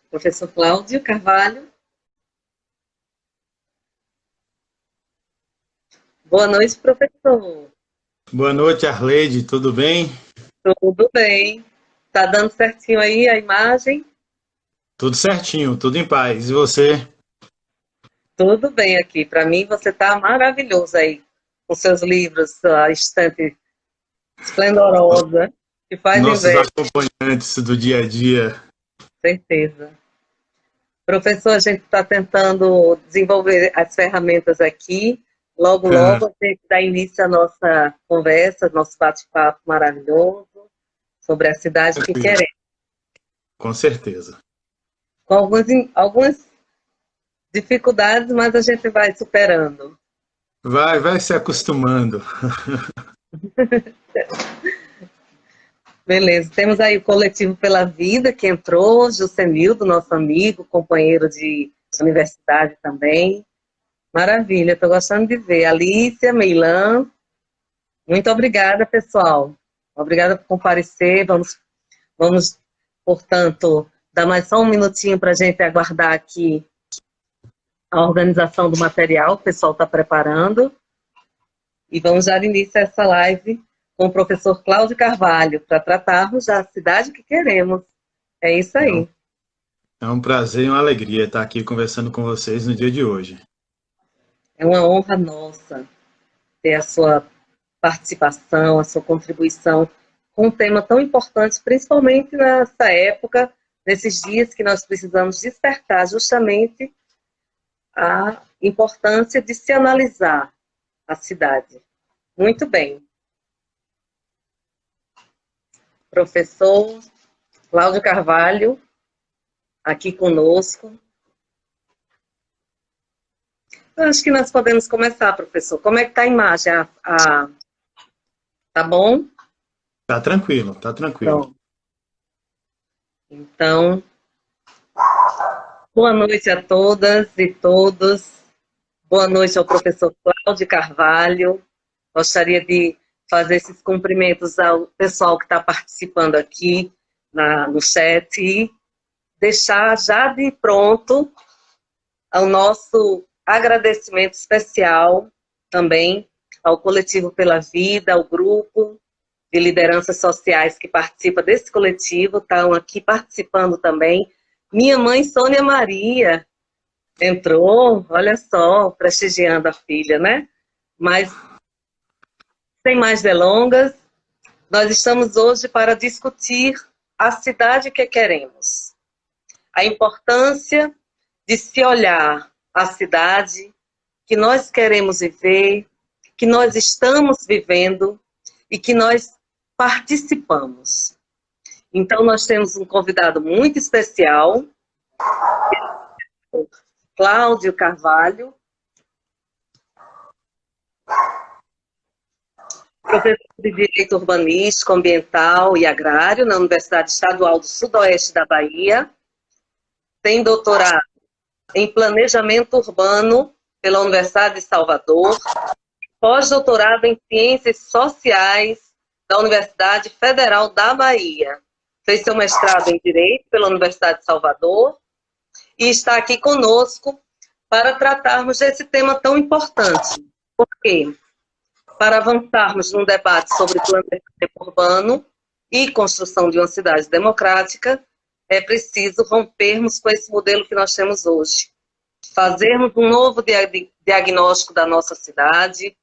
Professor Cláudio Carvalho. Boa noite, professor. Boa noite, Arleide, tudo bem? Tudo bem? Tá dando certinho aí a imagem? Tudo certinho, tudo em paz. E você? Tudo bem aqui. Para mim, você tá maravilhoso aí, com seus livros, sua estante esplendorosa, que faz Nossos inveja, acompanhantes do dia a dia. certeza. Professor, a gente está tentando desenvolver as ferramentas aqui. Logo, Ah, logo, a gente dá início à nossa conversa, nosso bate-papo maravilhoso sobre a cidade que tranquilo, queremos. com certeza. Com algumas dificuldades, mas a gente vai superando. Vai se acostumando. Beleza, temos aí o Coletivo Pela Vida, que entrou, Jucenildo, nosso amigo, companheiro de universidade também. Maravilha, estou gostando de ver. Alicia, Meilan, muito obrigada, pessoal. Obrigada por comparecer. Vamos, portanto, dar mais só um minutinho para a gente aguardar aqui a organização do material, que o pessoal está preparando. E vamos dar início a essa live com o professor Cláudio Carvalho, para tratarmos da cidade que queremos. É isso aí. É um prazer e uma alegria estar aqui conversando com vocês no dia de hoje. É uma honra nossa ter a sua participação, a sua contribuição com um tema tão importante, principalmente nessa época, nesses dias que nós precisamos despertar justamente a importância de se analisar a cidade. Muito bem. Professor Cláudio Carvalho, aqui conosco. Eu acho que nós podemos começar, professor. Como é que está a imagem? Tá bom? Tá tranquilo, tá tranquilo. Pronto. Então, boa noite a todas e todos. Boa noite ao professor Cláudio Carvalho. Gostaria de fazer esses cumprimentos ao pessoal que está participando aqui no chat e deixar já de pronto o nosso agradecimento especial também ao Coletivo Pela Vida, ao grupo de lideranças sociais que participa desse coletivo, estão aqui participando também. Minha mãe, Sônia Maria, entrou, olha só, prestigiando a filha, né? Mas, sem mais delongas, nós estamos hoje para discutir a cidade que queremos. A importância de se olhar a cidade que nós queremos viver, que nós estamos vivendo e que nós participamos. Então, nós temos um convidado muito especial, Cláudio Carvalho, professor de Direito Urbanístico, Ambiental e Agrário na Universidade Estadual do Sudoeste da Bahia, tem doutorado em Planejamento Urbano pela Universidade de Salvador, pós-doutorado em Ciências Sociais da Universidade Federal da Bahia. Fez seu mestrado em Direito pela Universidade de Salvador e está aqui conosco para tratarmos desse tema tão importante. Por quê? Para avançarmos num debate sobre planejamento urbano e construção de uma cidade democrática, é preciso rompermos com esse modelo que nós temos hoje. Fazermos um novo diagnóstico da nossa cidade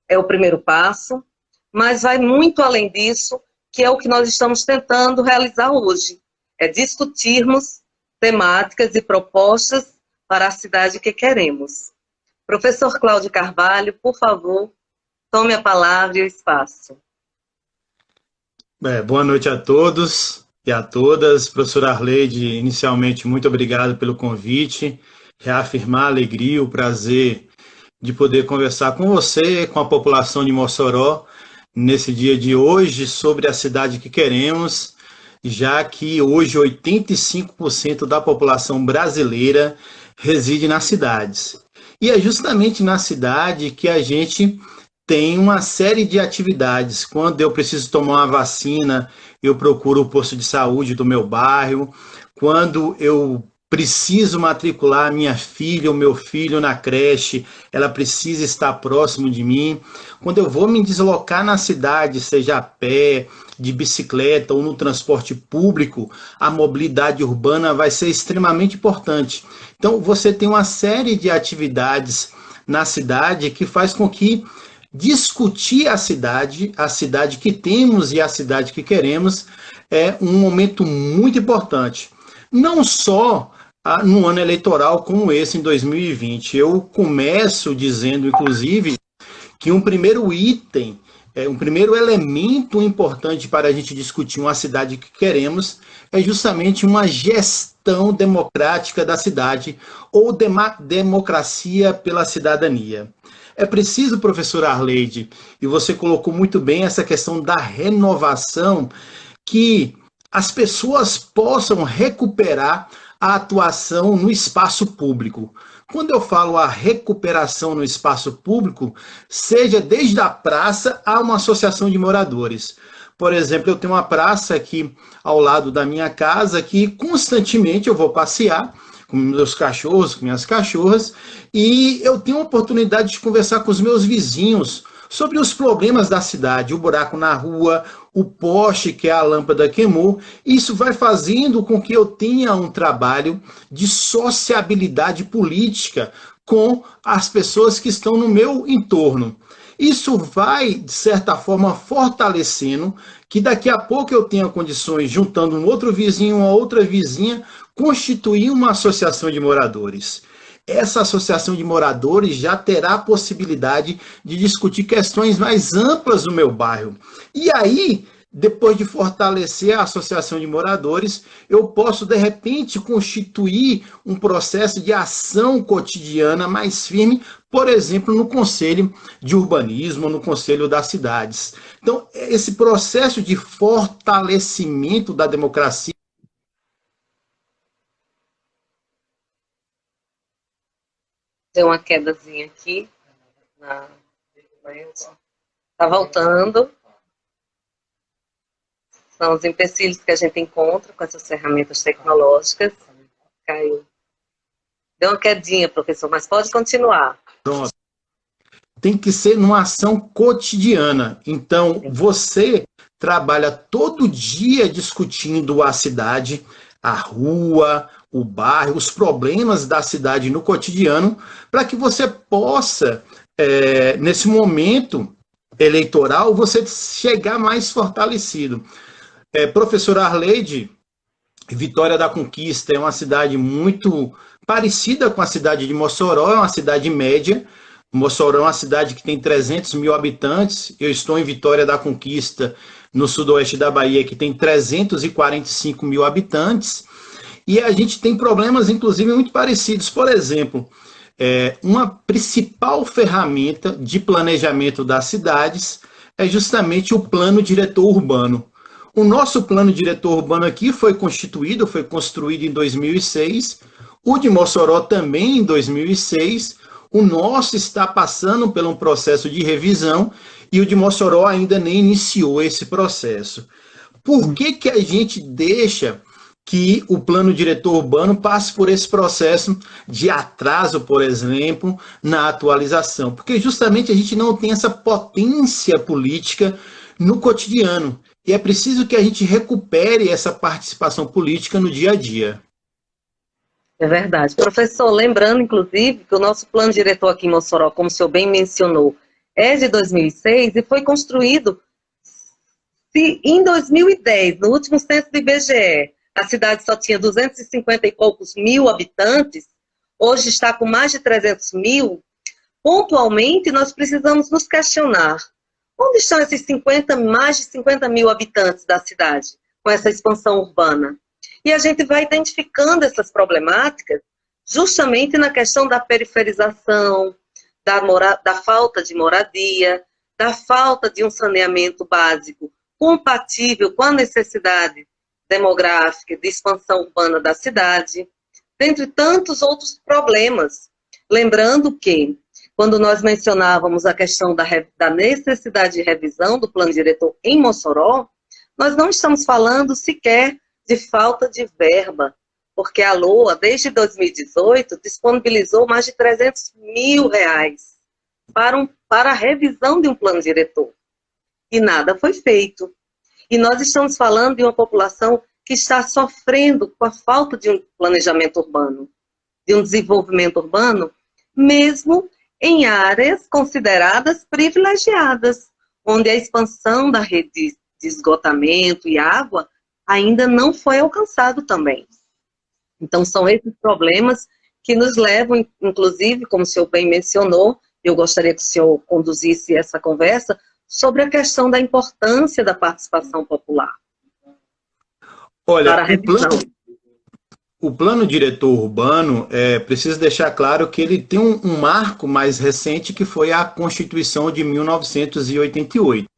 é o primeiro passo, mas vai muito além disso, que é o que nós estamos tentando realizar hoje. É discutirmos temáticas e propostas para a cidade que queremos. Professor Cláudio Carvalho, por favor, tome a palavra e o espaço. Boa noite a todos e a todas. Professora Arleide, inicialmente, muito obrigado pelo convite. Reafirmar a alegria, o prazer de poder conversar com você, com a população de Mossoró, nesse dia de hoje, sobre a cidade que queremos, já que hoje 85% da população brasileira reside nas cidades. E é justamente na cidade que a gente tem uma série de atividades. Quando eu preciso tomar uma vacina, eu procuro o posto de saúde do meu bairro. Quando eu preciso matricular minha filha ou meu filho na creche, ela precisa estar próximo de mim. Quando eu vou me deslocar na cidade, seja a pé, de bicicleta ou no transporte público, a mobilidade urbana vai ser extremamente importante. Então, você tem uma série de atividades na cidade que faz com que discutir a cidade que temos e a cidade que queremos, é um momento muito importante. Não só no ano eleitoral como esse, em 2020. Eu começo dizendo, inclusive, que um primeiro item, um primeiro elemento importante para a gente discutir uma cidade que queremos é justamente uma gestão democrática da cidade ou democracia pela cidadania. É preciso, professora Arleide, e você colocou muito bem essa questão da renovação, que as pessoas possam recuperar a atuação no espaço público. Quando eu falo a recuperação no espaço público, seja desde a praça a uma associação de moradores. Por exemplo, eu tenho uma praça aqui ao lado da minha casa que constantemente eu vou passear com meus cachorros, com minhas cachorras, e eu tenho a oportunidade de conversar com os meus vizinhos sobre os problemas da cidade, o buraco na rua, o poste que a lâmpada queimou. Isso vai fazendo com que eu tenha um trabalho de sociabilidade política com as pessoas que estão no meu entorno. Isso vai, de certa forma, fortalecendo que daqui a pouco eu tenha condições, juntando um outro vizinho, uma outra vizinha, constituir uma associação de moradores. Essa associação de moradores já terá a possibilidade de discutir questões mais amplas no meu bairro. E aí, depois de fortalecer a associação de moradores, eu posso, de repente, constituir um processo de ação cotidiana mais firme, por exemplo, no Conselho de Urbanismo, no Conselho das Cidades. Então, esse processo de fortalecimento da democracia. Deu uma quedazinha aqui. Tá voltando. São os empecilhos que a gente encontra com essas ferramentas tecnológicas. Caiu. Deu uma quedinha, professor, mas pode continuar. Pronto. Tem que ser numa ação cotidiana. Então, você trabalha todo dia discutindo a cidade, a rua, o bairro, os problemas da cidade no cotidiano, para que você possa, nesse momento eleitoral, você chegar mais fortalecido. Professora Arleide, Vitória da Conquista é uma cidade muito parecida com a cidade de Mossoró, é uma cidade média. Mossoró é uma cidade que tem 300 mil habitantes. Eu estou em Vitória da Conquista, no sudoeste da Bahia, que tem 345 mil habitantes. E a gente tem problemas, inclusive, muito parecidos. Por exemplo, uma principal ferramenta de planejamento das cidades é justamente o plano diretor urbano. O nosso plano diretor urbano aqui foi construído em 2006, o de Mossoró também em 2006, o nosso está passando por um processo de revisão e o de Mossoró ainda nem iniciou esse processo. Por que a gente deixa que o plano diretor urbano passe por esse processo de atraso, por exemplo, na atualização? Porque justamente a gente não tem essa potência política no cotidiano. E é preciso que a gente recupere essa participação política no dia a dia. É verdade. Professor, lembrando, inclusive, que o nosso plano diretor aqui em Mossoró, como o senhor bem mencionou, é de 2006 e foi construído em 2010, no último censo do IBGE. A cidade só tinha 250 e poucos mil habitantes, hoje está com mais de 300 mil. Pontualmente, nós precisamos nos questionar. Onde estão esses mais de 50 mil habitantes da cidade, com essa expansão urbana? E a gente vai identificando essas problemáticas justamente na questão da periferização, da falta de moradia, da falta de um saneamento básico compatível com a necessidade demográfica de expansão urbana da cidade, dentre tantos outros problemas. Lembrando que quando nós mencionávamos a questão da necessidade de revisão do plano diretor em Mossoró, nós não estamos falando sequer de falta de verba, porque a LOA, desde 2018, disponibilizou mais de R$300 mil para a revisão de um plano diretor. E nada foi feito. E nós estamos falando de uma população que está sofrendo com a falta de um planejamento urbano, de um desenvolvimento urbano, mesmo em áreas consideradas privilegiadas, onde a expansão da rede de esgotamento e água ainda não foi alcançado também. Então, são esses problemas que nos levam, inclusive, como o senhor bem mencionou, eu gostaria que o senhor conduzisse essa conversa, sobre a questão da importância da participação popular. Olha, o plano diretor urbano, preciso deixar claro que ele tem um marco mais recente, que foi a Constituição de 1988.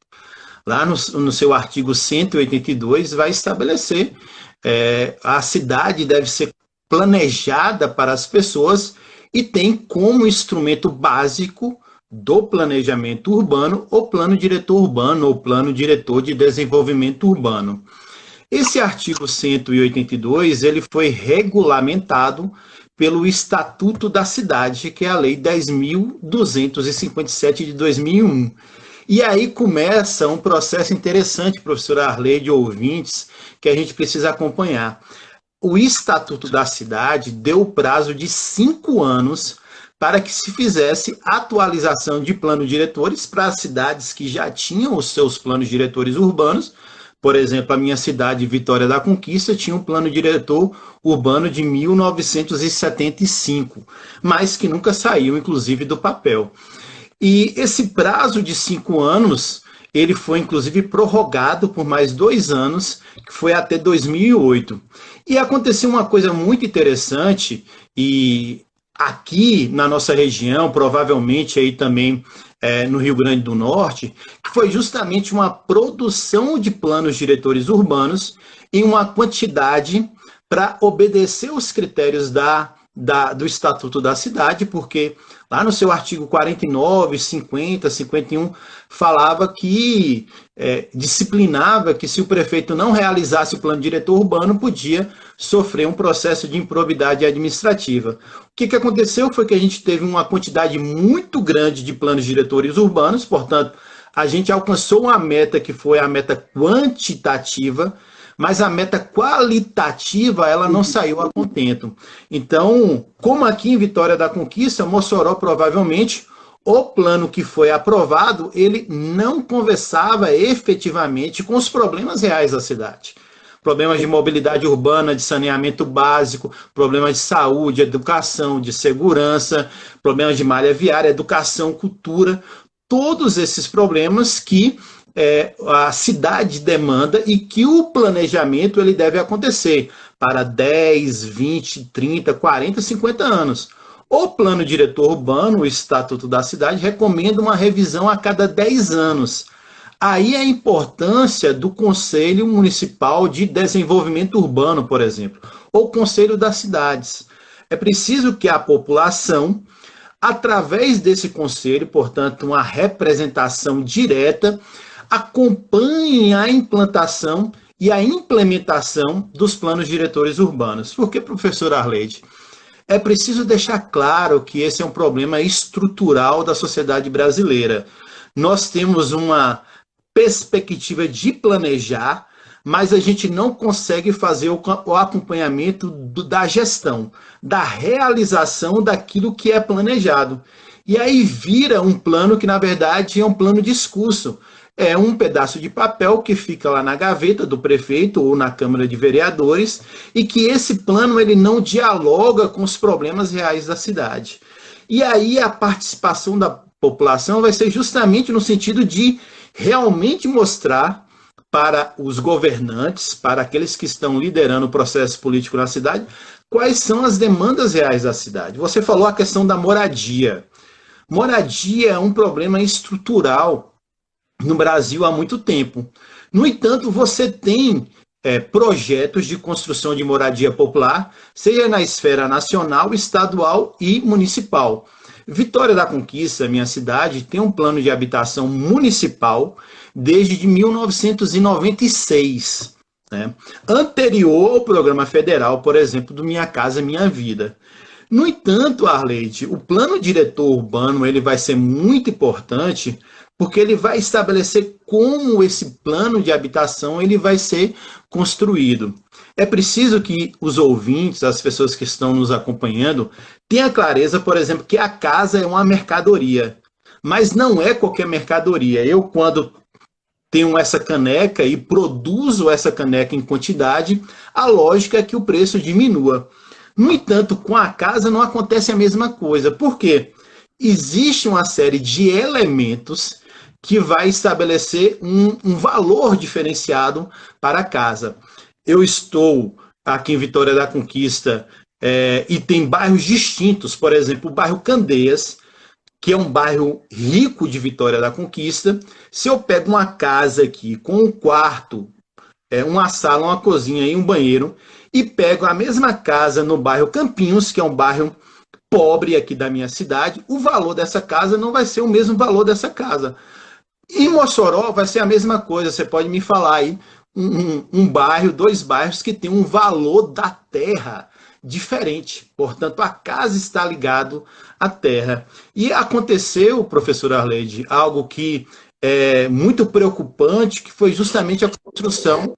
Lá no seu artigo 182, vai estabelecer a cidade deve ser planejada para as pessoas e tem como instrumento básico do planejamento urbano o plano diretor urbano ou plano diretor de desenvolvimento urbano. Esse artigo 182, ele foi regulamentado pelo Estatuto da Cidade, que é a Lei 10.257 de 2001. E aí começa um processo interessante, professora Arleide, ouvintes, que a gente precisa acompanhar. O Estatuto da Cidade deu o prazo de 5 anos para que se fizesse atualização de planos diretores para as cidades que já tinham os seus planos diretores urbanos. Por exemplo, a minha cidade, Vitória da Conquista, tinha um plano diretor urbano de 1975, mas que nunca saiu, inclusive, do papel. E esse prazo de 5 anos, ele foi, inclusive, prorrogado por mais 2 anos, que foi até 2008. E aconteceu uma coisa muito interessante, e aqui na nossa região, provavelmente aí também no Rio Grande do Norte, que foi justamente uma produção de planos diretores urbanos em uma quantidade para obedecer os critérios do Estatuto da Cidade, porque lá no seu artigo 49, 50, 51, falava que disciplinava que se o prefeito não realizasse o plano diretor urbano, podia sofrer um processo de improbidade administrativa. O que aconteceu foi que a gente teve uma quantidade muito grande de planos diretores urbanos, portanto, a gente alcançou uma meta que foi a meta quantitativa, mas a meta qualitativa, ela não saiu a contento. Então, como aqui em Vitória da Conquista, Mossoró, provavelmente, o plano que foi aprovado, ele não conversava efetivamente com os problemas reais da cidade. Problemas de mobilidade urbana, de saneamento básico, problemas de saúde, educação, de segurança, problemas de malha viária, educação, cultura, todos esses problemas que a cidade demanda e que o planejamento ele deve acontecer para 10, 20, 30, 40, 50 anos. O plano diretor urbano, o Estatuto da Cidade, recomenda uma revisão a cada 10 anos. Aí a importância do Conselho Municipal de Desenvolvimento Urbano, por exemplo, ou Conselho das Cidades. É preciso que a população, através desse conselho, portanto, uma representação direta, acompanhe a implantação e a implementação dos planos diretores urbanos. Por que, professora Arleide? É preciso deixar claro que esse é um problema estrutural da sociedade brasileira. Nós temos uma perspectiva de planejar, mas a gente não consegue fazer o acompanhamento da gestão, da realização daquilo que é planejado. E aí vira um plano que, na verdade, é um plano discurso. É um pedaço de papel que fica lá na gaveta do prefeito ou na Câmara de Vereadores e que esse plano ele não dialoga com os problemas reais da cidade. E aí a participação da população vai ser justamente no sentido de realmente mostrar para os governantes, para aqueles que estão liderando o processo político na cidade, quais são as demandas reais da cidade. Você falou a questão da moradia. Moradia é um problema estrutural no Brasil há muito tempo. No entanto, você tem projetos de construção de moradia popular, seja na esfera nacional, estadual e municipal. Vitória da Conquista, minha cidade, tem um plano de habitação municipal desde 1996, né? Anterior ao programa federal, por exemplo, do Minha Casa Minha Vida. No entanto, Arleide, o plano diretor urbano ele vai ser muito importante porque ele vai estabelecer como esse plano de habitação ele vai ser construído. É preciso que os ouvintes, as pessoas que estão nos acompanhando, tenham clareza, por exemplo, que a casa é uma mercadoria, mas não é qualquer mercadoria. Eu, quando tenho essa caneca e produzo essa caneca em quantidade, a lógica é que o preço diminua. No entanto, com a casa não acontece a mesma coisa. Por quê? Existe uma série de elementos que vai estabelecer um valor diferenciado para a casa. Eu estou aqui em Vitória da Conquista e tem bairros distintos, por exemplo, o bairro Candeias, que é um bairro rico de Vitória da Conquista. Se eu pego uma casa aqui com um quarto, uma sala, uma cozinha e um banheiro, e pego a mesma casa no bairro Campinhos, que é um bairro pobre aqui da minha cidade, o valor dessa casa não vai ser o mesmo valor dessa casa. Em Mossoró vai ser a mesma coisa, você pode me falar aí um bairro, 2 bairros que tem um valor da terra diferente. Portanto, a casa está ligado à terra. E aconteceu, professor Arleide, algo que é muito preocupante, que foi justamente a construção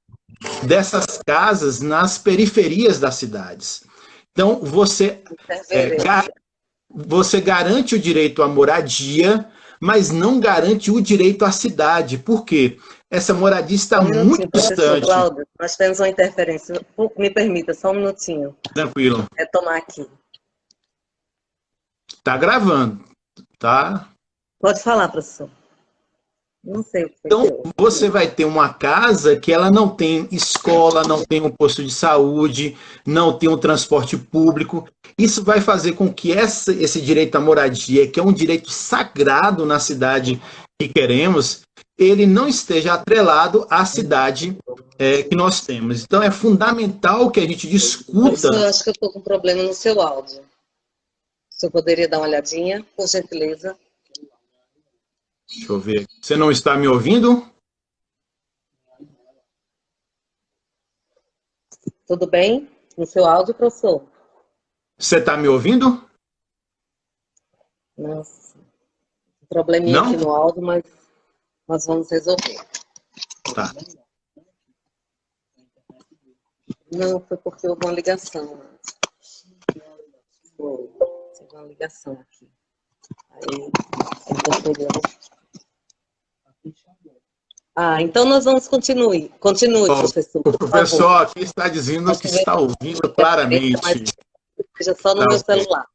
dessas casas nas periferias das cidades. Então, você garante o direito à moradia, mas não garante o direito à cidade. Por quê? Essa moradia está muito distante. Cláudio, nós temos uma interferência. Me permita, só um minutinho. Tranquilo. Retomar aqui. Está gravando, tá? Pode falar, professor. Não sei o que foi. Então, você vai ter uma casa que ela não tem escola, não tem um posto de saúde, não tem um transporte público. Isso vai fazer com que esse direito à moradia, que é um direito sagrado na cidade que queremos, ele não esteja atrelado à cidade que nós temos. Então, é fundamental que a gente discuta... Professor, eu acho que eu estou com um problema no seu áudio. O senhor poderia dar uma olhadinha, por gentileza? Deixa eu ver. Você não está me ouvindo? Tudo bem? No seu áudio, professor? Você está me ouvindo? Nossa. Probleminha Não? aqui no áudio, mas nós vamos resolver. Tá. Não, foi porque houve uma ligação. Foi. Teve uma ligação aqui. Aí, então nós vamos continue, professor. O professor aqui está dizendo que está ouvindo claramente. Seja só no meu celular.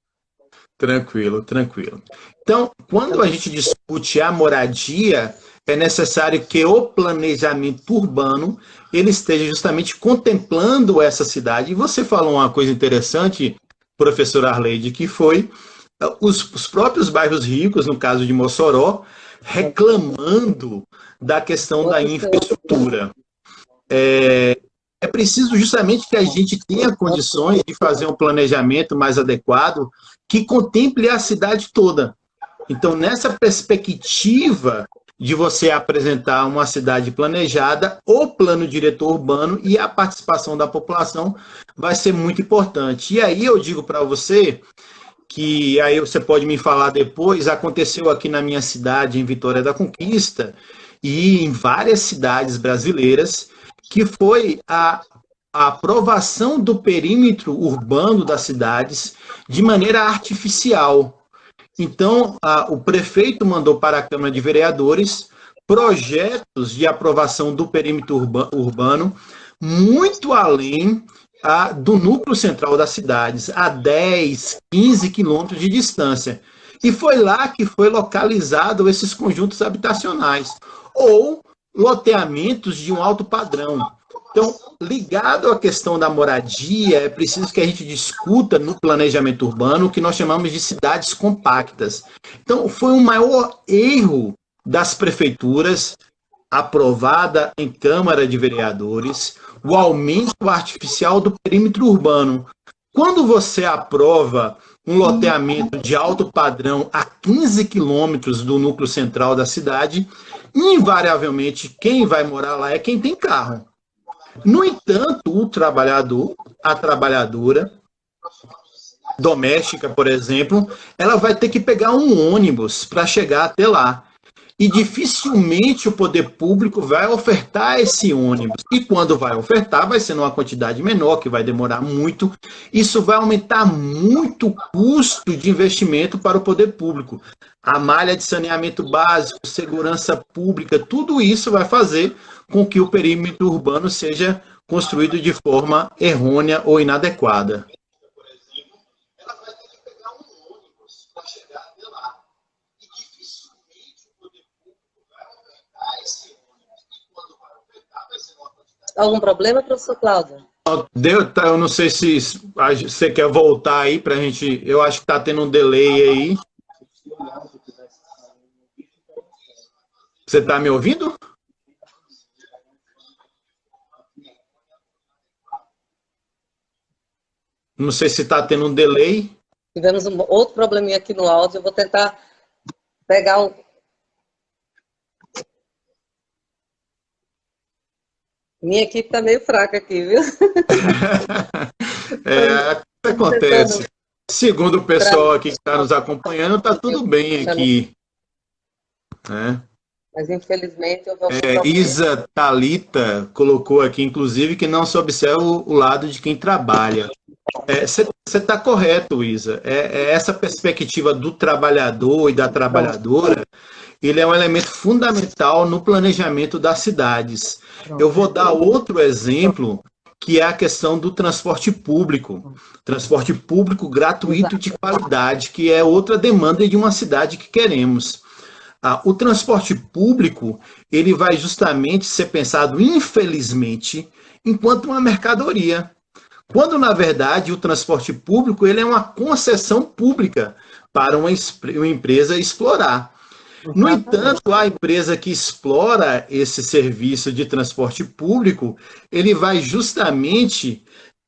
Tranquilo, tranquilo. Então, quando a gente discute a moradia, é necessário que o planejamento urbano ele esteja justamente contemplando essa cidade. E você falou uma coisa interessante, professor Arleide, que foi os próprios bairros ricos, no caso de Mossoró, reclamando da questão da infraestrutura. É preciso justamente que a gente tenha condições de fazer um planejamento mais adequado que contemple a cidade toda. Então, nessa perspectiva de você apresentar uma cidade planejada, o plano diretor urbano e a participação da população vai ser muito importante. E aí eu digo para você que aí você pode me falar depois, aconteceu aqui na minha cidade, em Vitória da Conquista, e em várias cidades brasileiras, que foi a aprovação do perímetro urbano das cidades de maneira artificial. Então, o prefeito mandou para a Câmara de Vereadores projetos de aprovação do perímetro urbano muito além do núcleo central das cidades, a 10, 15 quilômetros de distância. E foi lá que foi localizado esses conjuntos habitacionais, ou loteamentos de um alto padrão. Então, ligado à questão da moradia, é preciso que a gente discuta no planejamento urbano o que nós chamamos de cidades compactas. Então, foi um maior erro das prefeituras, aprovada em Câmara de Vereadores, o aumento artificial do perímetro urbano. Quando você aprova um loteamento de alto padrão a 15 quilômetros do núcleo central da cidade, invariavelmente quem vai morar lá é quem tem carro. No entanto, o trabalhador, a trabalhadora doméstica, por exemplo, ela vai ter que pegar um ônibus para chegar até lá. E dificilmente o poder público vai ofertar esse ônibus. E quando vai ofertar, vai ser numa quantidade menor, que vai demorar muito. Isso vai aumentar muito o custo de investimento para o poder público. A malha de saneamento básico, segurança pública, tudo isso vai fazer com que o perímetro urbano seja construído de forma errônea ou inadequada. Algum problema, professor Cláudio? Eu não sei se você quer voltar aí para a gente. Eu acho que está tendo um delay aí. Você está me ouvindo? Não sei se está tendo um delay. Tivemos outro probleminha aqui no áudio. Eu vou tentar pegar o... Minha equipe está meio fraca aqui, viu? Acontece. Segundo o pessoal aqui que está nos acompanhando, está tudo bem aqui. Mas, infelizmente, eu vou... Isa Thalita colocou aqui, inclusive, que não se observa o lado de quem trabalha. Você está correto, Isa. Essa perspectiva do trabalhador e da trabalhadora, ele é um elemento fundamental no planejamento das cidades. Eu vou dar outro exemplo, que é a questão do transporte público. Transporte público gratuito de qualidade, que é outra demanda de uma cidade que queremos. O transporte público, ele vai justamente ser pensado, infelizmente, enquanto uma mercadoria. Quando, na verdade, o transporte público ele é uma concessão pública para uma empresa explorar. No entanto, a empresa que explora esse serviço de transporte público, ele vai justamente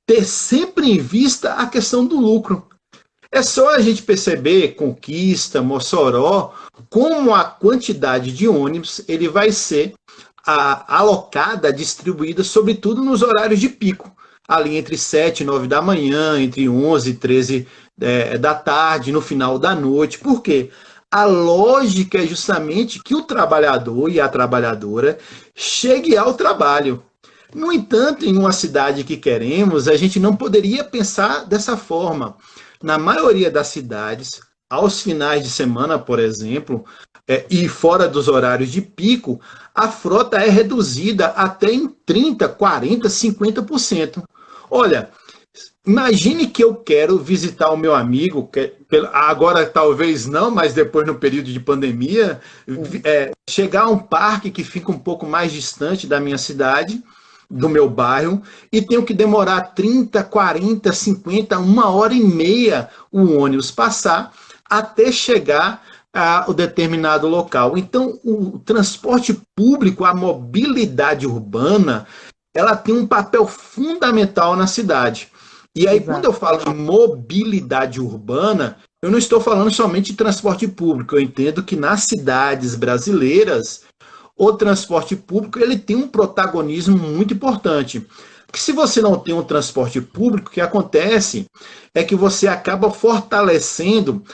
ter sempre em vista a questão do lucro. É só a gente perceber Conquista, Mossoró, como a quantidade de ônibus ele vai ser alocada, distribuída, sobretudo nos horários de pico, ali entre 7 e 9 da manhã, entre 11 e 13 da tarde, no final da noite. Por quê? A lógica é justamente que o trabalhador e a trabalhadora chegue ao trabalho. No entanto, em uma cidade que queremos, a gente não poderia pensar dessa forma. Na maioria das cidades, aos finais de semana, por exemplo, e fora dos horários de pico, a frota é reduzida até em 30%, 40%, 50%. Olha, imagine que eu quero visitar o meu amigo, agora talvez não, mas depois no período de pandemia, chegar a um parque que fica um pouco mais distante da minha cidade, do meu bairro, e tenho que demorar 30, 40, 50, 1h30 o ônibus passar até chegar a determinado local. Então, o transporte público, a mobilidade urbana, ela tem um papel fundamental na cidade. E aí, quando eu falo de mobilidade urbana, eu não estou falando somente de transporte público. Eu entendo que nas cidades brasileiras, o transporte público ele tem um protagonismo muito importante. Porque se você não tem um transporte público, o que acontece é que você acaba fortalecendo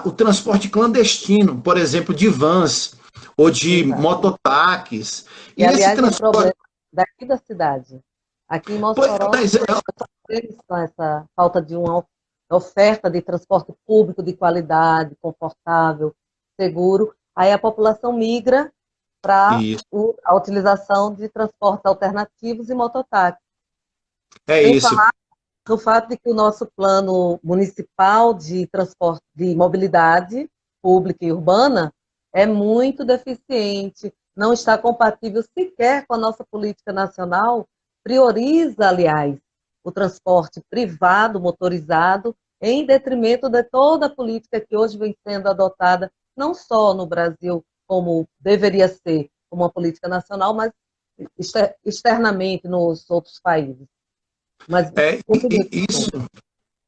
o transporte clandestino, por exemplo, de vans ou de mototáxis. E aliás, esse transporte... daqui da cidade. Aqui em Mossoró, com essa falta de uma oferta de transporte público de qualidade, confortável, seguro, aí a população migra para a utilização de transportes alternativos e mototáxis. Sem falar no fato de que o nosso plano municipal de transporte, de mobilidade pública e urbana é muito deficiente, não está compatível sequer com a nossa política nacional, prioriza, aliás, o transporte privado, motorizado, em detrimento de toda a política que hoje vem sendo adotada, não só no Brasil, como deveria ser uma política nacional, mas externamente nos outros países. Mas,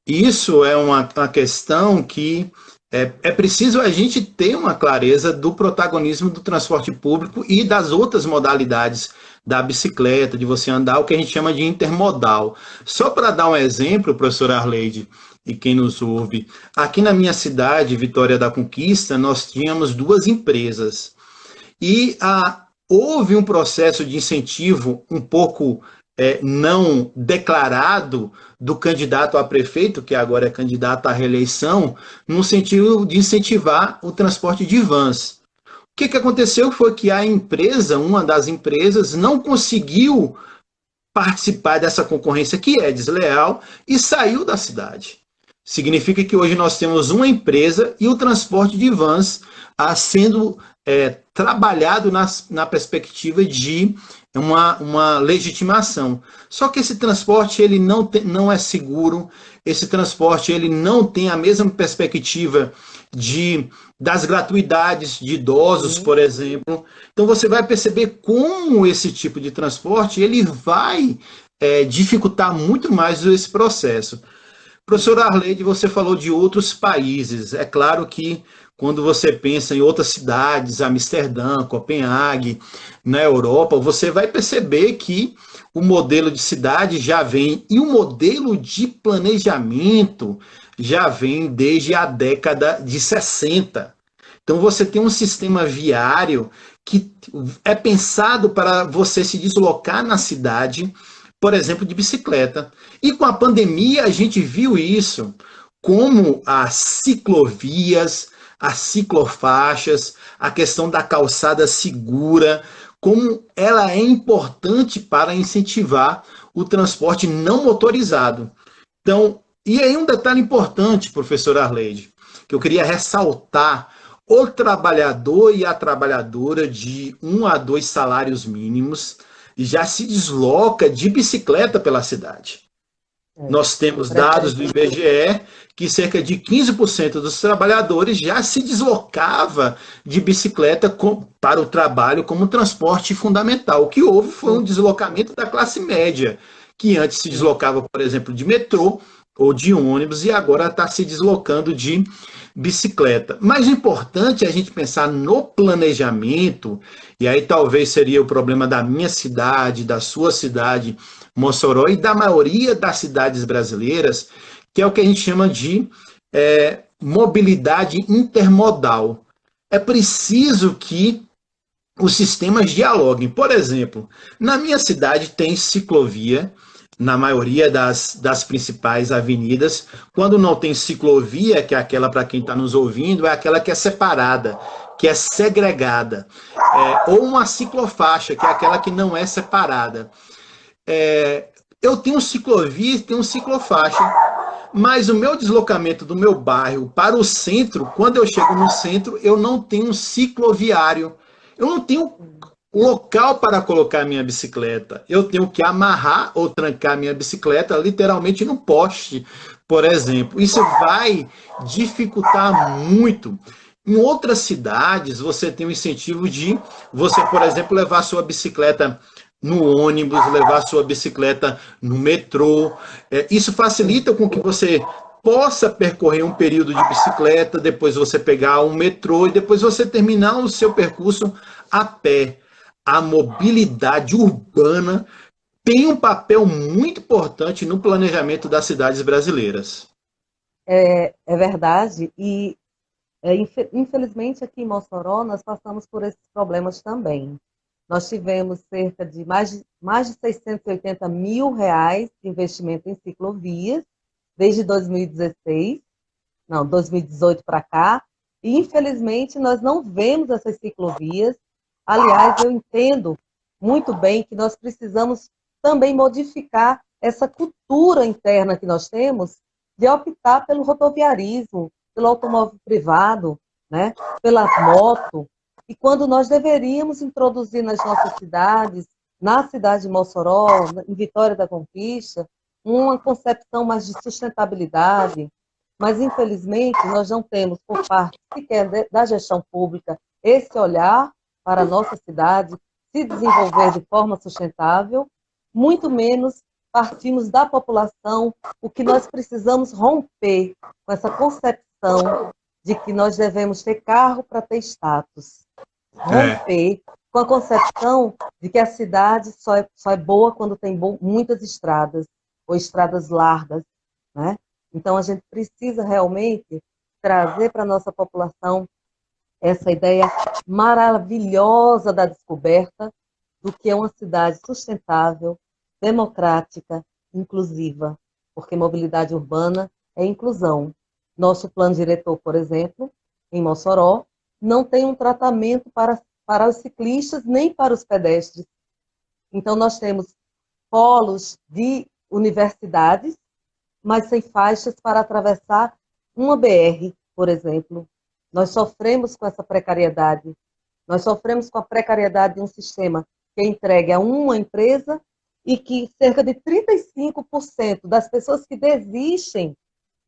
Isso é uma questão que é preciso a gente ter uma clareza do protagonismo do transporte público e das outras modalidades da bicicleta, de você andar, o que a gente chama de intermodal. Só para dar um exemplo, professor Arleide, e quem nos ouve, aqui na minha cidade, Vitória da Conquista, nós tínhamos duas empresas. E houve um processo de incentivo um pouco não declarado do candidato a prefeito, que agora é candidato à reeleição, no sentido de incentivar o transporte de vans. O que aconteceu foi que a empresa, uma das empresas, não conseguiu participar dessa concorrência que é desleal e saiu da cidade. Significa que hoje nós temos uma empresa e o transporte de vans sendo trabalhado na perspectiva de uma legitimação. Só que esse transporte ele não é seguro, esse transporte ele não tem a mesma perspectiva das gratuidades de idosos, por exemplo. Então você vai perceber como esse tipo de transporte ele vai dificultar muito mais esse processo. Professor Arleide, você falou de outros países. É claro que quando você pensa em outras cidades, Amsterdã, Copenhague, na Europa, você vai perceber que o modelo de cidade já vem, e o modelo de planejamento já vem desde a década de 60. Então você tem um sistema viário que é pensado para você se deslocar na cidade, por exemplo, de bicicleta. E com a pandemia a gente viu isso, como as ciclovias, as ciclofaixas, a questão da calçada segura, como ela é importante para incentivar o transporte não motorizado. Então, e aí um detalhe importante, professor Arleide, que eu queria ressaltar: o trabalhador e a trabalhadora de 1 a 2 salários mínimos já se desloca de bicicleta pela cidade. Nós temos dados do IBGE que cerca de 15% dos trabalhadores já se deslocava de bicicleta para o trabalho como transporte fundamental. O que houve foi um deslocamento da classe média, que antes se deslocava, por exemplo, de metrô ou de ônibus e agora está se deslocando de bicicleta. Mas o importante é a gente pensar no planejamento, e aí talvez seria o problema da minha cidade, da sua cidade, Mossoró, e da maioria das cidades brasileiras, que é o que a gente chama de mobilidade intermodal. É preciso que os sistemas dialoguem. Por exemplo, na minha cidade tem ciclovia, na maioria das principais avenidas. Quando não tem ciclovia, que é aquela, para quem está nos ouvindo, é aquela que é separada, que é segregada. Ou uma ciclofaixa, que é aquela que não é separada. Eu tenho ciclovia e tenho ciclofaixa, mas o meu deslocamento do meu bairro para o centro, quando eu chego no centro, eu não tenho cicloviário. Eu não tenho local para colocar minha bicicleta. Eu tenho que amarrar ou trancar minha bicicleta literalmente no poste, por exemplo. Isso vai dificultar muito. Em outras cidades, você tem o incentivo de você, por exemplo, levar sua bicicleta no ônibus, levar sua bicicleta no metrô. Isso facilita com que você possa percorrer um período de bicicleta, depois você pegar um metrô e depois você terminar o seu percurso a pé. A mobilidade urbana tem um papel muito importante no planejamento das cidades brasileiras. É verdade, e infelizmente aqui em Mossoró nós passamos por esses problemas também. Nós tivemos cerca de mais de 680 mil reais de investimento em ciclovias desde 2016, não, 2018 para cá, e infelizmente nós não vemos essas ciclovias. Aliás, eu entendo muito bem que nós precisamos também modificar essa cultura interna que nós temos de optar pelo rodoviarismo, pelo automóvel privado, né, pela moto, e quando nós deveríamos introduzir nas nossas cidades, na cidade de Mossoró, em Vitória da Conquista, uma concepção mais de sustentabilidade, mas infelizmente nós não temos, por parte sequer da gestão pública, esse olhar para a nossa cidade se desenvolver de forma sustentável, muito menos partimos da população, o que nós precisamos romper com essa concepção de que nós devemos ter carro para ter status. Romper com a concepção de que a cidade só é boa quando tem muitas estradas, ou estradas largas, né? Então, a gente precisa realmente trazer para a nossa população essa ideia maravilhosa da descoberta do que é uma cidade sustentável, democrática, inclusiva, porque mobilidade urbana é inclusão. Nosso plano diretor, por exemplo, em Mossoró, não tem um tratamento para os ciclistas nem para os pedestres. Então, nós temos polos de universidades, mas sem faixas para atravessar uma BR, por exemplo. Nós sofremos com essa precariedade. Nós sofremos com a precariedade de um sistema que é entregue a uma empresa e que cerca de 35% das pessoas que desistem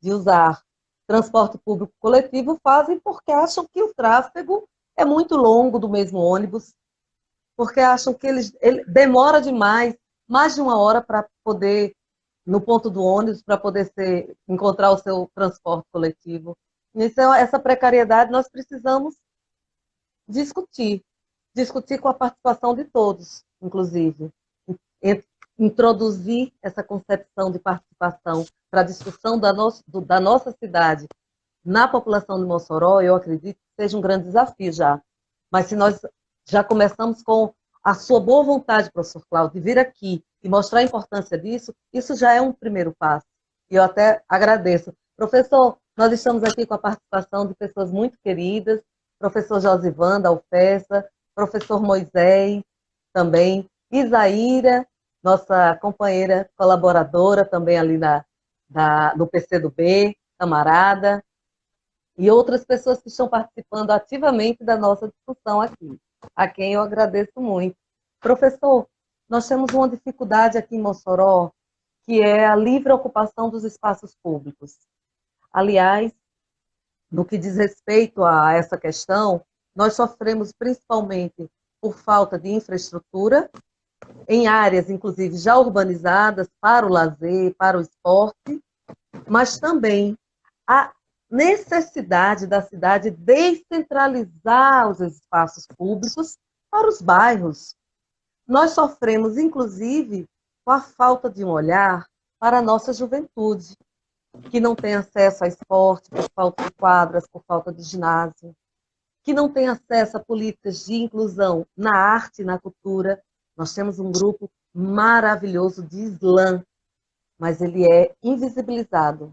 de usar transporte público coletivo fazem porque acham que o tráfego é muito longo do mesmo ônibus, porque acham que ele demora demais, mais de 1 hora para poder, no ponto do ônibus, para poder encontrar o seu transporte coletivo. Então, essa precariedade nós precisamos discutir com a participação de todos, inclusive. Introduzir essa concepção de participação para a discussão da nossa cidade na população de Mossoró, eu acredito que seja um grande desafio já. Mas se nós já começamos com a sua boa vontade, professor Cláudio, de vir aqui e mostrar a importância disso, isso já é um primeiro passo. E eu até agradeço. Professor, nós estamos aqui com a participação de pessoas muito queridas, professor Josivan, da UFESA, professor Moisés, também, Isaíra, nossa companheira colaboradora, também ali no PCdoB, camarada, e outras pessoas que estão participando ativamente da nossa discussão aqui, a quem eu agradeço muito. Professor, nós temos uma dificuldade aqui em Mossoró, que é a livre ocupação dos espaços públicos. Aliás, no que diz respeito a essa questão, nós sofremos principalmente por falta de infraestrutura, em áreas, inclusive, já urbanizadas para o lazer, para o esporte, mas também a necessidade da cidade descentralizar os espaços públicos para os bairros. Nós sofremos, inclusive, com a falta de um olhar para a nossa juventude, que não tem acesso a esporte por falta de quadras, por falta de ginásio, que não tem acesso a políticas de inclusão na arte e na cultura. Nós temos um grupo maravilhoso de slam, mas ele é invisibilizado.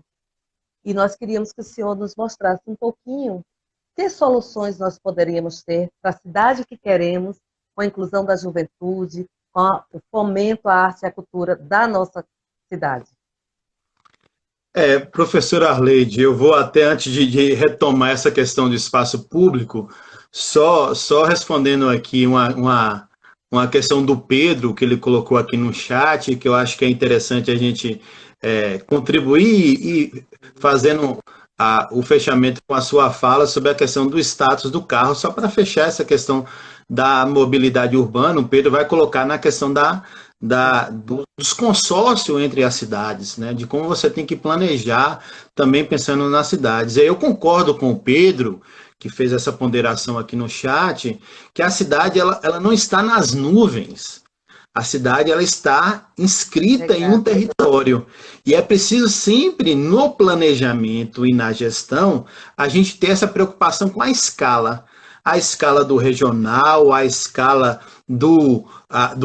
E nós queríamos que o senhor nos mostrasse um pouquinho que soluções nós poderíamos ter para a cidade que queremos, com a inclusão da juventude, com o fomento à arte e à cultura da nossa cidade. Professora Arleide, eu vou até, antes de retomar essa questão do espaço público, só respondendo aqui uma questão do Pedro, que ele colocou aqui no chat, que eu acho que é interessante a gente contribuir e fazendo o fechamento com a sua fala sobre a questão do status do carro, só para fechar essa questão da mobilidade urbana. O Pedro vai colocar na questão dos consórcios entre as cidades, né, de como você tem que planejar também pensando nas cidades. Eu concordo com o Pedro, que fez essa ponderação aqui no chat, que a cidade ela não está nas nuvens. A cidade ela está inscrita em um território. E é preciso sempre, no planejamento e na gestão, a gente ter essa preocupação com a escala do regional, a escala do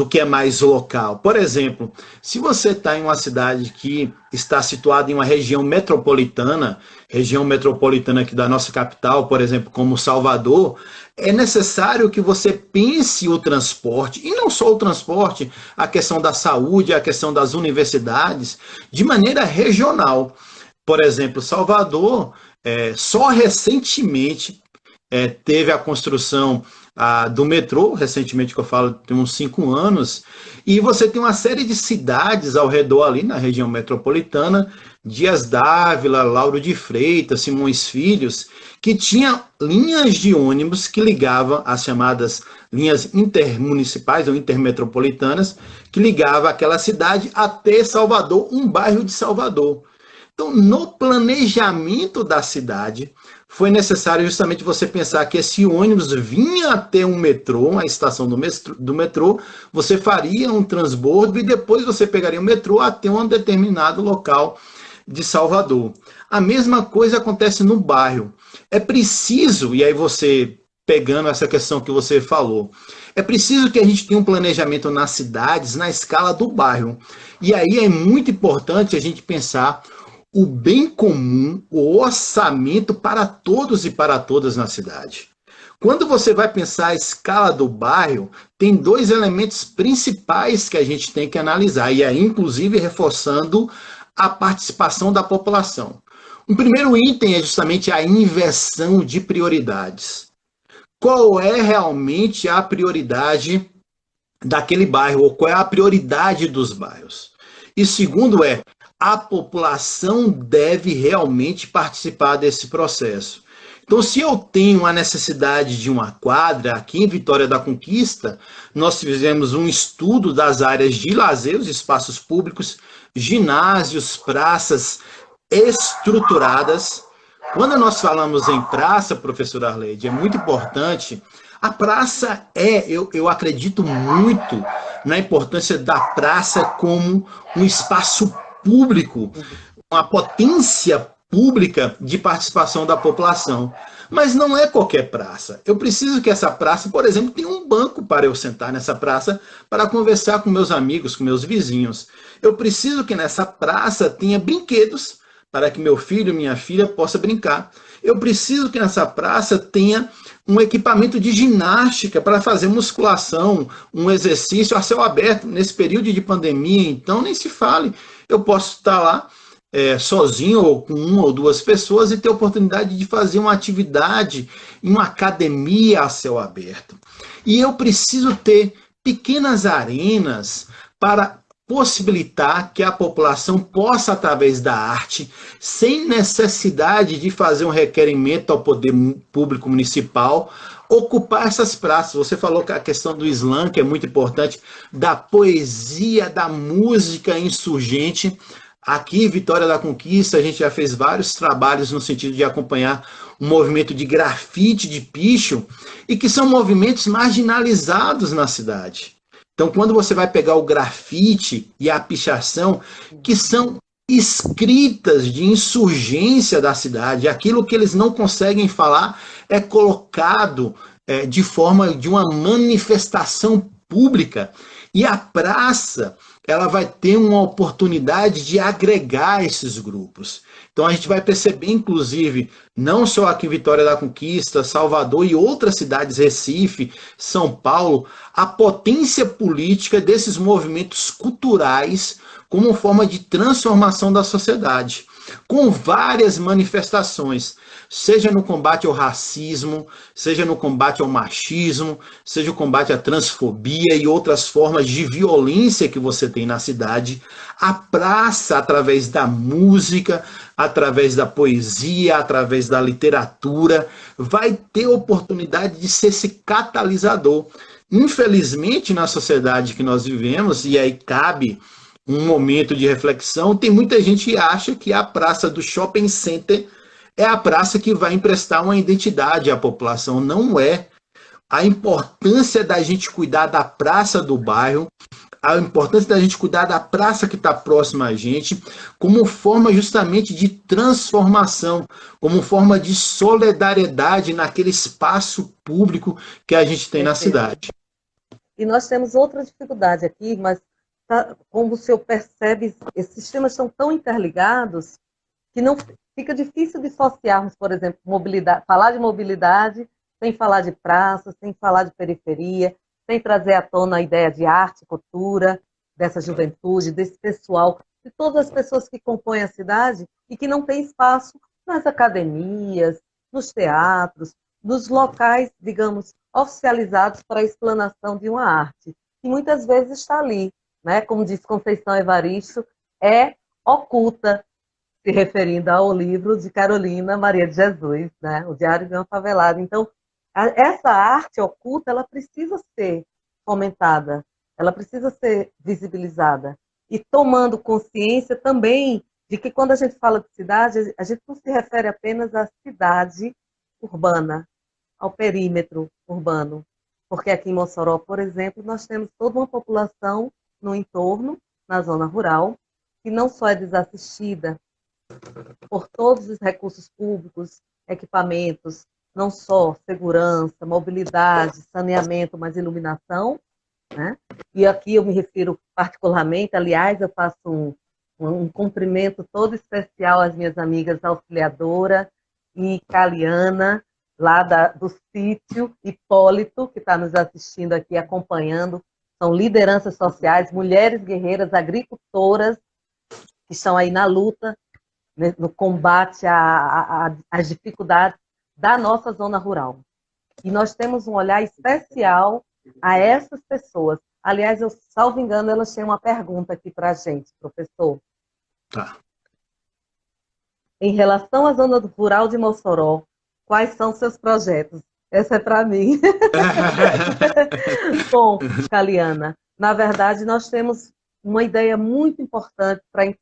que é mais local. Por exemplo, se você está em uma cidade que está situada em uma região metropolitana aqui da nossa capital, por exemplo, como Salvador, é necessário que você pense o transporte, e não só o transporte, a questão da saúde, a questão das universidades, de maneira regional. Por exemplo, Salvador, só recentemente teve a construção do metrô, recentemente que eu falo, tem uns 5 anos, e você tem uma série de cidades ao redor ali, na região metropolitana, Dias Dávila, Lauro de Freitas, Simões Filhos, que tinha linhas de ônibus que ligavam as chamadas linhas intermunicipais ou intermetropolitanas, que ligava aquela cidade até Salvador, um bairro de Salvador. Então, no planejamento da cidade, foi necessário justamente você pensar que esse ônibus vinha até um metrô, a estação do metrô, você faria um transbordo e depois você pegaria o metrô até um determinado local de Salvador. A mesma coisa acontece no bairro. É preciso, e aí você pegando essa questão que você falou, é preciso que a gente tenha um planejamento nas cidades, na escala do bairro. E aí é muito importante a gente pensar o bem comum, o orçamento para todos e para todas na cidade. Quando você vai pensar a escala do bairro, tem 2 elementos principais que a gente tem que analisar, e aí, inclusive, reforçando a participação da população. Um primeiro item é justamente a inversão de prioridades. Qual é realmente a prioridade daquele bairro, ou qual é a prioridade dos bairros? E segundo a população deve realmente participar desse processo. Então, se eu tenho a necessidade de uma quadra, aqui em Vitória da Conquista, nós fizemos um estudo das áreas de lazer, os espaços públicos, ginásios, praças estruturadas. Quando nós falamos em praça, professora Arleide, é muito importante. A praça eu acredito muito na importância da praça como um espaço público, uma potência pública de participação da população. Mas não é qualquer praça. Eu preciso que essa praça, por exemplo, tenha um banco para eu sentar nessa praça para conversar com meus amigos, com meus vizinhos. Eu preciso que nessa praça tenha brinquedos para que meu filho e minha filha possam brincar. Eu preciso que nessa praça tenha um equipamento de ginástica para fazer musculação, um exercício a céu aberto. Nesse período de pandemia, então, nem se fale. Eu posso estar lá sozinho ou com 1 ou 2 pessoas e ter oportunidade de fazer uma atividade em uma academia a céu aberto. E eu preciso ter pequenas arenas para possibilitar que a população possa, através da arte, sem necessidade de fazer um requerimento ao poder público municipal, ocupar essas praças. Você falou que a questão do slam, que é muito importante, da poesia, da música insurgente. Aqui, Vitória da Conquista, a gente já fez vários trabalhos no sentido de acompanhar um movimento de grafite, de picho, e que são movimentos marginalizados na cidade. Então, quando você vai pegar o grafite e a pichação, que são escritas de insurgência da cidade, aquilo que eles não conseguem falar é colocado de forma de uma manifestação pública. E a praça, ela vai ter uma oportunidade de agregar esses grupos. Então a gente vai perceber, inclusive, não só aqui em Vitória da Conquista, Salvador e outras cidades, Recife, São Paulo, a potência política desses movimentos culturais como forma de transformação da sociedade, com várias manifestações, seja no combate ao racismo, seja no combate ao machismo, seja o combate à transfobia e outras formas de violência que você tem na cidade. A praça, através da música, através da poesia, através da literatura, vai ter oportunidade de ser esse catalisador. Infelizmente, na sociedade que nós vivemos, e aí cabe um momento de reflexão, tem muita gente que acha que a praça do shopping center é a praça que vai emprestar uma identidade à população. Não é. A importância da gente cuidar da praça do bairro, a importância da gente cuidar da praça que está próxima a gente, como forma justamente de transformação, como forma de solidariedade naquele espaço público que a gente tem na cidade. E nós temos outra dificuldade aqui, mas como o senhor percebe, esses sistemas estão tão interligados que não fica difícil dissociarmos, por exemplo, mobilidade, falar de mobilidade sem falar de praça, sem falar de periferia, sem trazer à tona a ideia de arte, cultura, dessa juventude, desse pessoal, de todas as pessoas que compõem a cidade e que não tem espaço nas academias, nos teatros, nos locais, digamos, oficializados para a explanação de uma arte, que muitas vezes está ali, né? Como diz Conceição Evaristo, é oculta, se referindo ao livro de Carolina Maria de Jesus, né? O Diário de uma Favelada. Então, essa arte oculta, ela precisa ser fomentada, ela precisa ser visibilizada. E tomando consciência também de que quando a gente fala de cidade, a gente não se refere apenas à cidade urbana, ao perímetro urbano. Porque aqui em Mossoró, por exemplo, nós temos toda uma população no entorno, na zona rural, que não só é desassistida por todos os recursos públicos, equipamentos, não só segurança, mobilidade, saneamento, mas iluminação, né? E aqui eu me refiro particularmente, aliás, eu faço um cumprimento todo especial às minhas amigas Auxiliadora e Caliana, lá do sítio Hipólito, que está nos assistindo aqui, acompanhando. São lideranças sociais, mulheres guerreiras, agricultoras, que estão aí na luta, no combate às dificuldades da nossa zona rural. E nós temos um olhar especial a essas pessoas. Aliás, eu, salvo engano, elas têm uma pergunta aqui para a gente, professor. Tá. Em relação à zona rural de Mossoró, quais são seus projetos? Essa é para mim. Bom, Caliana, na verdade, nós temos uma ideia muito importante para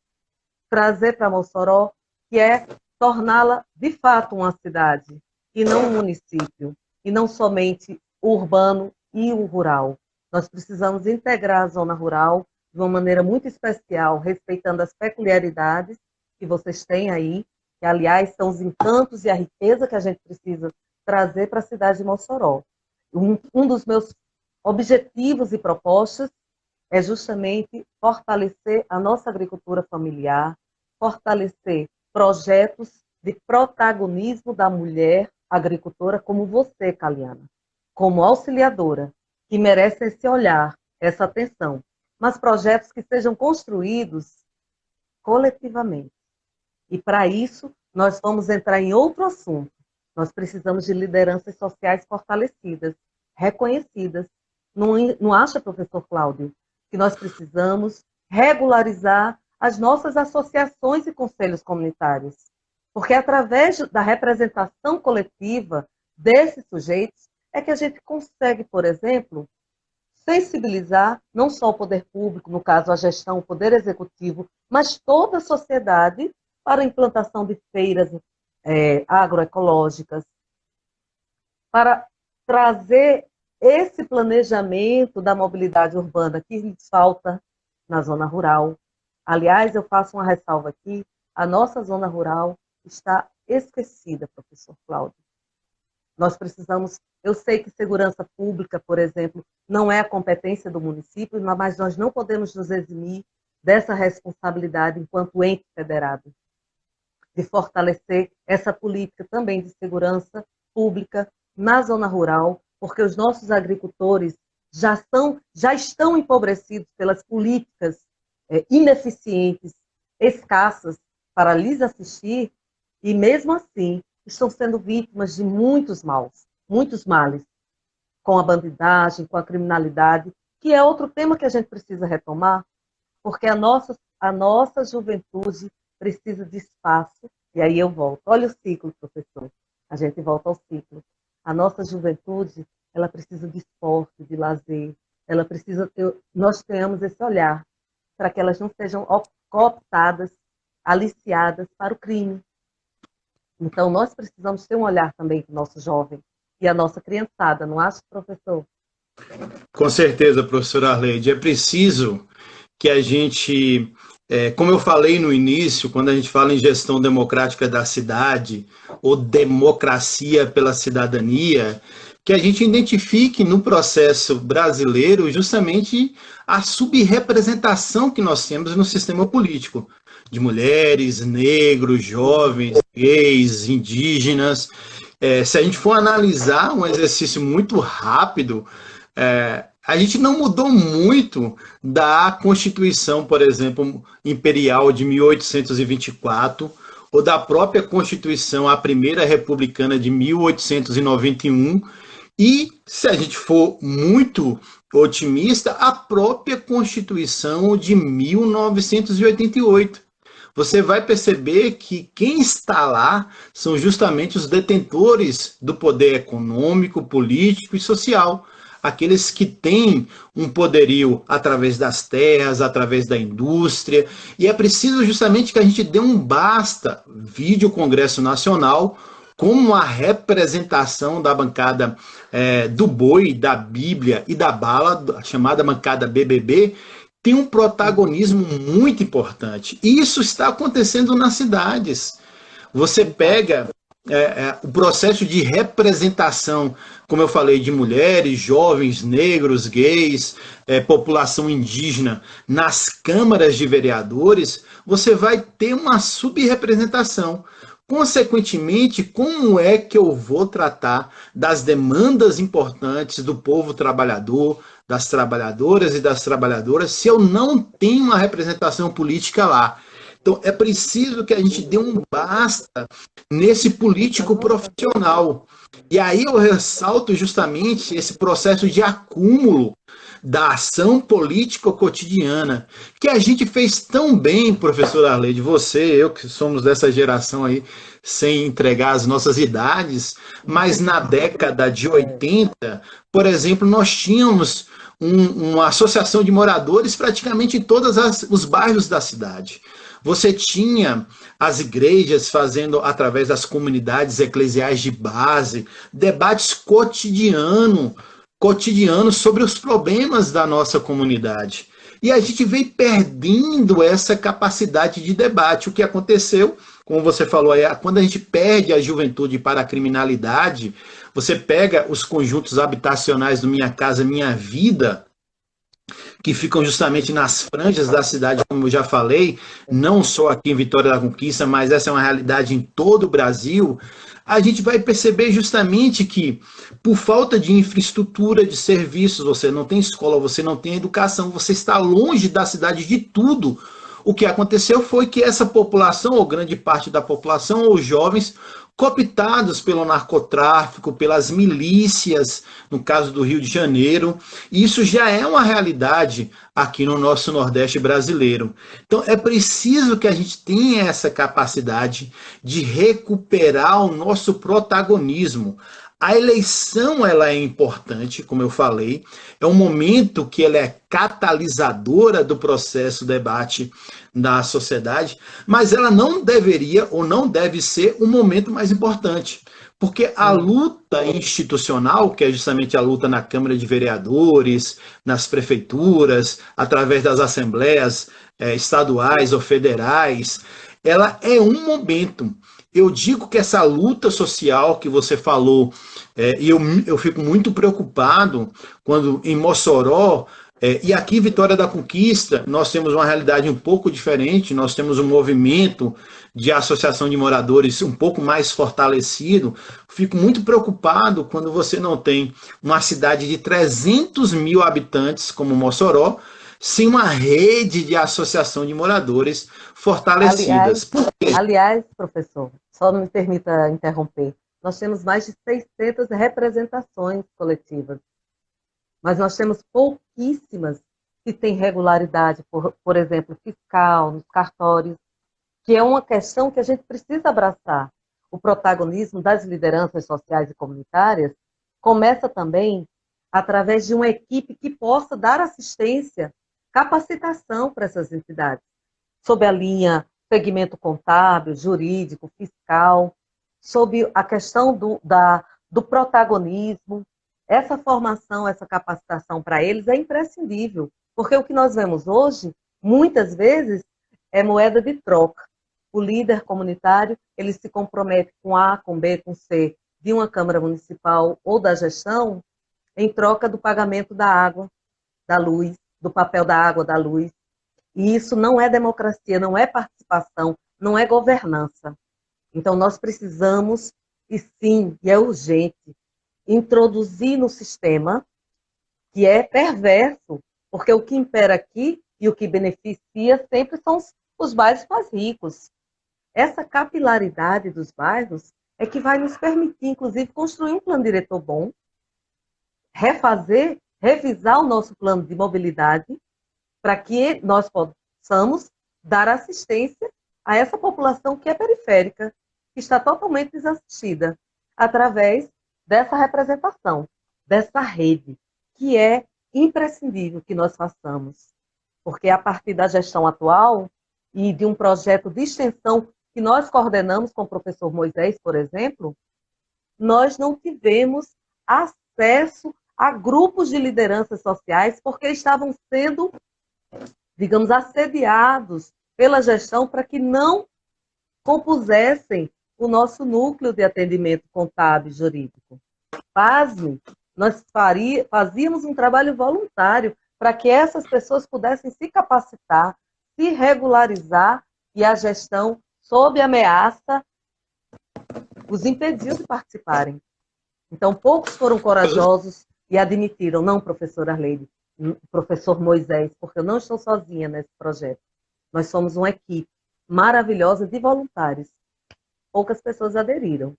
trazer para Mossoró, que é torná-la, de fato, uma cidade, e não um município, e não somente o urbano e o rural. Nós precisamos integrar a zona rural de uma maneira muito especial, respeitando as peculiaridades que vocês têm aí, que, aliás, são os encantos e a riqueza que a gente precisa trazer para a cidade de Mossoró. Um dos meus objetivos e propostas é justamente fortalecer a nossa agricultura familiar, fortalecer projetos de protagonismo da mulher agricultora como você, Caliana, como auxiliadora, que merece esse olhar, essa atenção, mas projetos que sejam construídos coletivamente. E para isso, nós vamos entrar em outro assunto. Nós precisamos de lideranças sociais fortalecidas, reconhecidas. Não acha, professor Cláudio, que nós precisamos regularizar as nossas associações e conselhos comunitários? Porque através da representação coletiva desses sujeitos é que a gente consegue, por exemplo, sensibilizar não só o poder público, no caso a gestão, o poder executivo, mas toda a sociedade para a implantação de feiras agroecológicas, para trazer esse planejamento da mobilidade urbana que lhes falta na zona rural. Aliás, eu faço uma ressalva aqui, a nossa zona rural está esquecida, professor Cláudio. Nós precisamos, eu sei que segurança pública, por exemplo, não é a competência do município, mas nós não podemos nos eximir dessa responsabilidade enquanto ente federado, de fortalecer essa política também de segurança pública na zona rural, porque os nossos agricultores já estão empobrecidos pelas políticas ineficientes, escassas para lhes assistir, e mesmo assim estão sendo vítimas de muitos males, com a bandidagem, com a criminalidade, que é outro tema que a gente precisa retomar, porque a nossa juventude precisa de espaço, e aí eu volto. Olha o ciclo, professor. A gente volta ao ciclo. A nossa juventude, ela precisa de esporte, de lazer, ela precisa nós tenhamos esse olhar para que elas não sejam cooptadas, aliciadas para o crime. Então, nós precisamos ter um olhar também para o nosso jovem e a nossa criançada, não acha, professor? Com certeza, professora Arleide. É preciso que a gente, como eu falei no início, quando a gente fala em gestão democrática da cidade, ou democracia pela cidadania, que a gente identifique no processo brasileiro justamente a subrepresentação que nós temos no sistema político, de mulheres, negros, jovens, gays, indígenas. Se a gente for analisar um exercício muito rápido, a gente não mudou muito da Constituição, por exemplo, Imperial de 1824, ou da própria Constituição, a primeira republicana de 1891, e, se a gente for muito otimista, a própria Constituição de 1988. Você vai perceber que quem está lá são justamente os detentores do poder econômico, político e social. Aqueles que têm um poderio através das terras, através da indústria, e é preciso justamente que a gente dê um basta, vide o Congresso Nacional, como a representação da bancada do boi, da Bíblia e da bala, a chamada bancada BBB, tem um protagonismo muito importante. E isso está acontecendo nas cidades. Você pega o processo de representação, como eu falei, de mulheres, jovens, negros, gays, população indígena, nas câmaras de vereadores, você vai ter uma subrepresentação. Consequentemente, como é que eu vou tratar das demandas importantes do povo trabalhador, das trabalhadoras e das trabalhadoras, se eu não tenho uma representação política lá? Então, é preciso que a gente dê um basta nesse político profissional. E aí eu ressalto justamente esse processo de acúmulo da ação política cotidiana, que a gente fez tão bem, professor Arleide, você, eu, que somos dessa geração aí, sem entregar as nossas idades, mas na década de 80, por exemplo, nós tínhamos uma associação de moradores praticamente em todos os bairros da cidade. Você tinha as igrejas fazendo, através das comunidades eclesiais de base, debates cotidianos sobre os problemas da nossa comunidade. E a gente vem perdendo essa capacidade de debate. O que aconteceu, como você falou, quando a gente perde a juventude para a criminalidade, você pega os conjuntos habitacionais do Minha Casa Minha Vida, que ficam justamente nas franjas da cidade, como eu já falei, não só aqui em Vitória da Conquista, mas essa é uma realidade em todo o Brasil. A gente vai perceber justamente que, por falta de infraestrutura, de serviços, você não tem escola, você não tem educação, você está longe da cidade de tudo. O que aconteceu foi que essa população, ou grande parte da população, ou jovens, cooptados pelo narcotráfico, pelas milícias, no caso do Rio de Janeiro, e isso já é uma realidade aqui no nosso Nordeste brasileiro. Então é preciso que a gente tenha essa capacidade de recuperar o nosso protagonismo. A eleição ela é importante, como eu falei, é um momento que ela é catalisadora do processo de debate da sociedade, mas ela não deveria ou não deve ser o momento mais importante, porque a luta institucional, que é justamente a luta na Câmara de Vereadores, nas prefeituras, através das assembleias estaduais ou federais, ela é um momento. Eu digo que essa luta social que você falou, e eu fico muito preocupado quando em Mossoró, e aqui em Vitória da Conquista, nós temos uma realidade um pouco diferente, nós temos um movimento de associação de moradores um pouco mais fortalecido. Fico muito preocupado quando você não tem uma cidade de 300 mil habitantes como Mossoró, sem uma rede de associação de moradores fortalecidas. Aliás, professor, só me permita interromper, nós temos mais de 600 representações coletivas, mas nós temos pouquíssimas que têm regularidade, por exemplo, fiscal, nos cartórios, que é uma questão que a gente precisa abraçar. O protagonismo das lideranças sociais e comunitárias começa também através de uma equipe que possa dar assistência, capacitação para essas entidades, sob a linha segmento contábil, jurídico, fiscal, sob a questão do protagonismo. Essa formação, essa capacitação para eles é imprescindível, porque o que nós vemos hoje, muitas vezes, é moeda de troca. O líder comunitário, ele se compromete com A, com B, com C, de uma Câmara Municipal ou da gestão, em troca do pagamento da água, da luz, do papel da água, da luz. E isso não é democracia, não é participação, não é governança. Então, nós precisamos, e sim, e é urgente, introduzir no sistema, que é perverso, porque o que impera aqui e o que beneficia sempre são os bairros mais ricos. essa capilaridade dos bairros é que vai nos permitir, inclusive, construir um plano diretor bom, refazer, revisar o nosso plano de mobilidade, para que nós possamos dar assistência a essa população que é periférica, que está totalmente desassistida, através dessa representação, dessa rede, que é imprescindível que nós façamos. Porque a partir da gestão atual e de um projeto de extensão que nós coordenamos com o professor Moisés, por exemplo, nós não tivemos acesso a grupos de lideranças sociais porque estavam sendo, digamos, assediados pela gestão para que não compusessem o nosso núcleo de atendimento contábil e jurídico. Pasme, nós fazíamos um trabalho voluntário para que essas pessoas pudessem se capacitar, se regularizar, e a gestão, sob ameaça, os impediu de participarem. Então, poucos foram corajosos e admitiram, não, professora Arleide, professor Moisés, porque eu não estou sozinha nesse projeto. Nós somos uma equipe maravilhosa de voluntários. Poucas pessoas aderiram.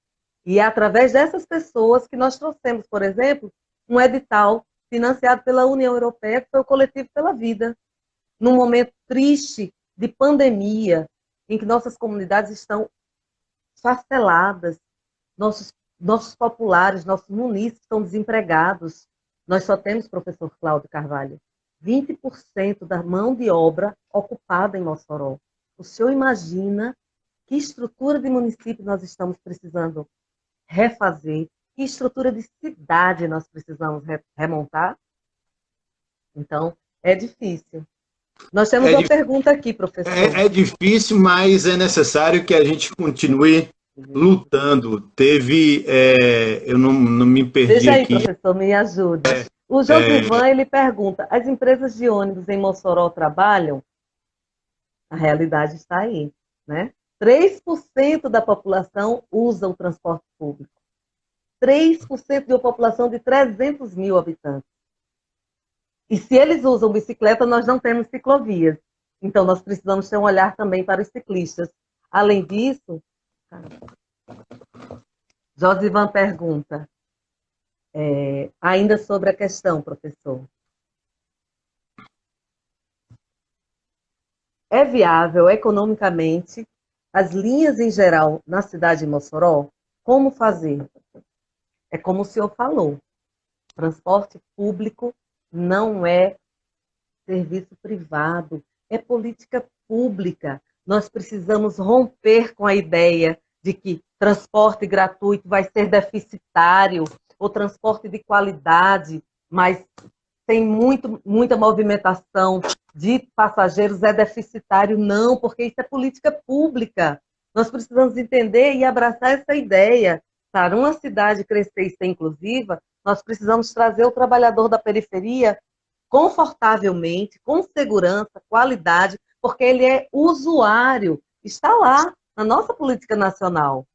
E é através dessas pessoas que nós trouxemos, por exemplo, um edital financiado pela União Europeia, que foi o Coletivo pela Vida, num momento triste de pandemia, em que nossas comunidades estão esfaceladas, nossos populares, nossos munícipes estão desempregados. Nós só temos, professor Cláudio Carvalho, 20% da mão de obra ocupada em Mossoró. O senhor imagina que estrutura de município nós estamos precisando refazer? Que estrutura de cidade nós precisamos remontar? Então, é difícil. Nós temos uma pergunta aqui, professor. É difícil, mas é necessário que a gente continue lutando. Eu não me perdi Veja aí, aqui. professor, me ajude. O Josivan, ele pergunta, as empresas de ônibus em Mossoró trabalham? A realidade está aí, né? 3% da população usa o transporte público. 3% de uma população de 300 mil habitantes. E se eles usam bicicleta, nós não temos ciclovias. Então, nós precisamos ter um olhar também para os ciclistas. Além disso, Josivan pergunta, ainda sobre a questão, professor. É viável economicamente as linhas em geral na cidade de Mossoró? Como fazer? É como o senhor falou, transporte público não é serviço privado, é política pública. Nós precisamos romper com a ideia de que transporte gratuito vai ser deficitário, ou transporte de qualidade, mas tem muita movimentação de passageiros, é deficitário. Não, porque isso é política pública. Nós precisamos entender e abraçar essa ideia. Para uma cidade crescer e ser inclusiva, nós precisamos trazer o trabalhador da periferia confortavelmente, com segurança, qualidade, porque ele é usuário, está lá na nossa política nacional.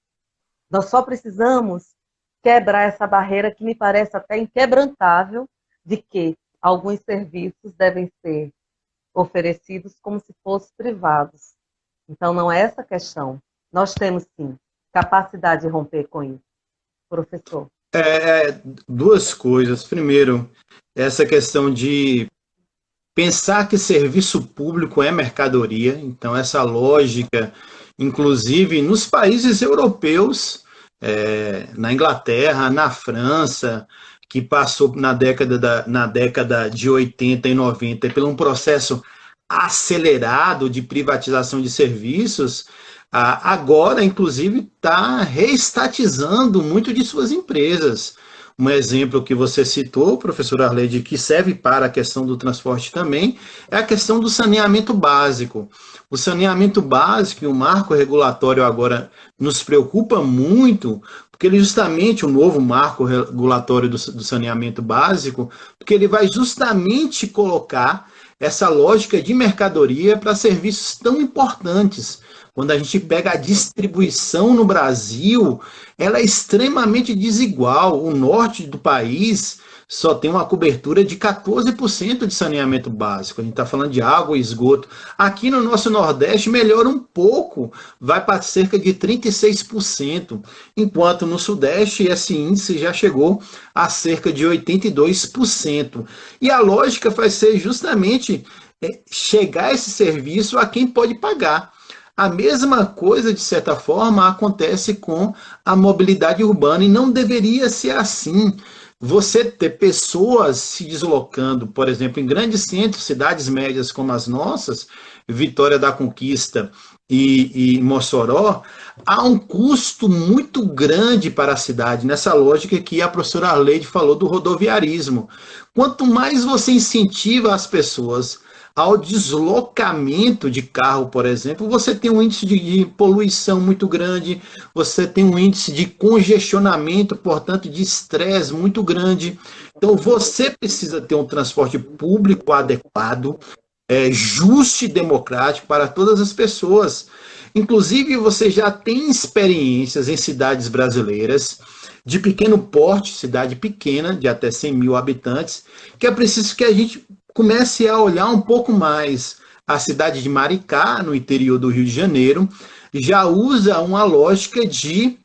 Nós só precisamos quebrar essa barreira que me parece até inquebrantável de que alguns serviços devem ser oferecidos como se fossem privados. Então, não é essa a questão. Nós temos, sim, capacidade de romper com isso. Professor. Duas coisas. Primeiro, essa questão de pensar que serviço público é mercadoria. Então, essa lógica, inclusive nos países europeus, na Inglaterra, na França, que passou na década de 80 e 90 por um processo acelerado de privatização de serviços, agora, inclusive, está reestatizando muito de suas empresas. Um exemplo que você citou, professor Arleide, que serve para a questão do transporte também, é a questão do saneamento básico. O saneamento básico e o marco regulatório agora nos preocupa muito, porque ele justamente, o novo marco regulatório do saneamento básico, porque ele vai justamente colocar essa lógica de mercadoria para serviços tão importantes. Quando a gente pega a distribuição no Brasil, ela é extremamente desigual. O norte do país só tem uma cobertura de 14% de saneamento básico. A gente está falando de água e esgoto. Aqui no nosso Nordeste melhora um pouco, vai para cerca de 36%, enquanto no Sudeste esse índice já chegou a cerca de 82%. E a lógica vai ser justamente chegar esse serviço a quem pode pagar. A mesma coisa, de certa forma, acontece com a mobilidade urbana e não deveria ser assim. Você ter pessoas se deslocando, por exemplo, em grandes centros, cidades médias como as nossas, Vitória da Conquista e Mossoró, há um custo muito grande para a cidade, nessa lógica que a professora Arleide falou do rodoviarismo. Quanto mais você incentiva as pessoas ao deslocamento de carro, por exemplo, você tem um índice de poluição muito grande, você tem um índice de congestionamento, portanto, de estresse muito grande. Então, você precisa ter um transporte público adequado, justo e democrático para todas as pessoas. Inclusive, você já tem experiências em cidades brasileiras de pequeno porte, cidade pequena, de até 100 mil habitantes, que é preciso que a gente comece a olhar um pouco mais. A cidade de Maricá, no interior do Rio de Janeiro, já usa uma lógica de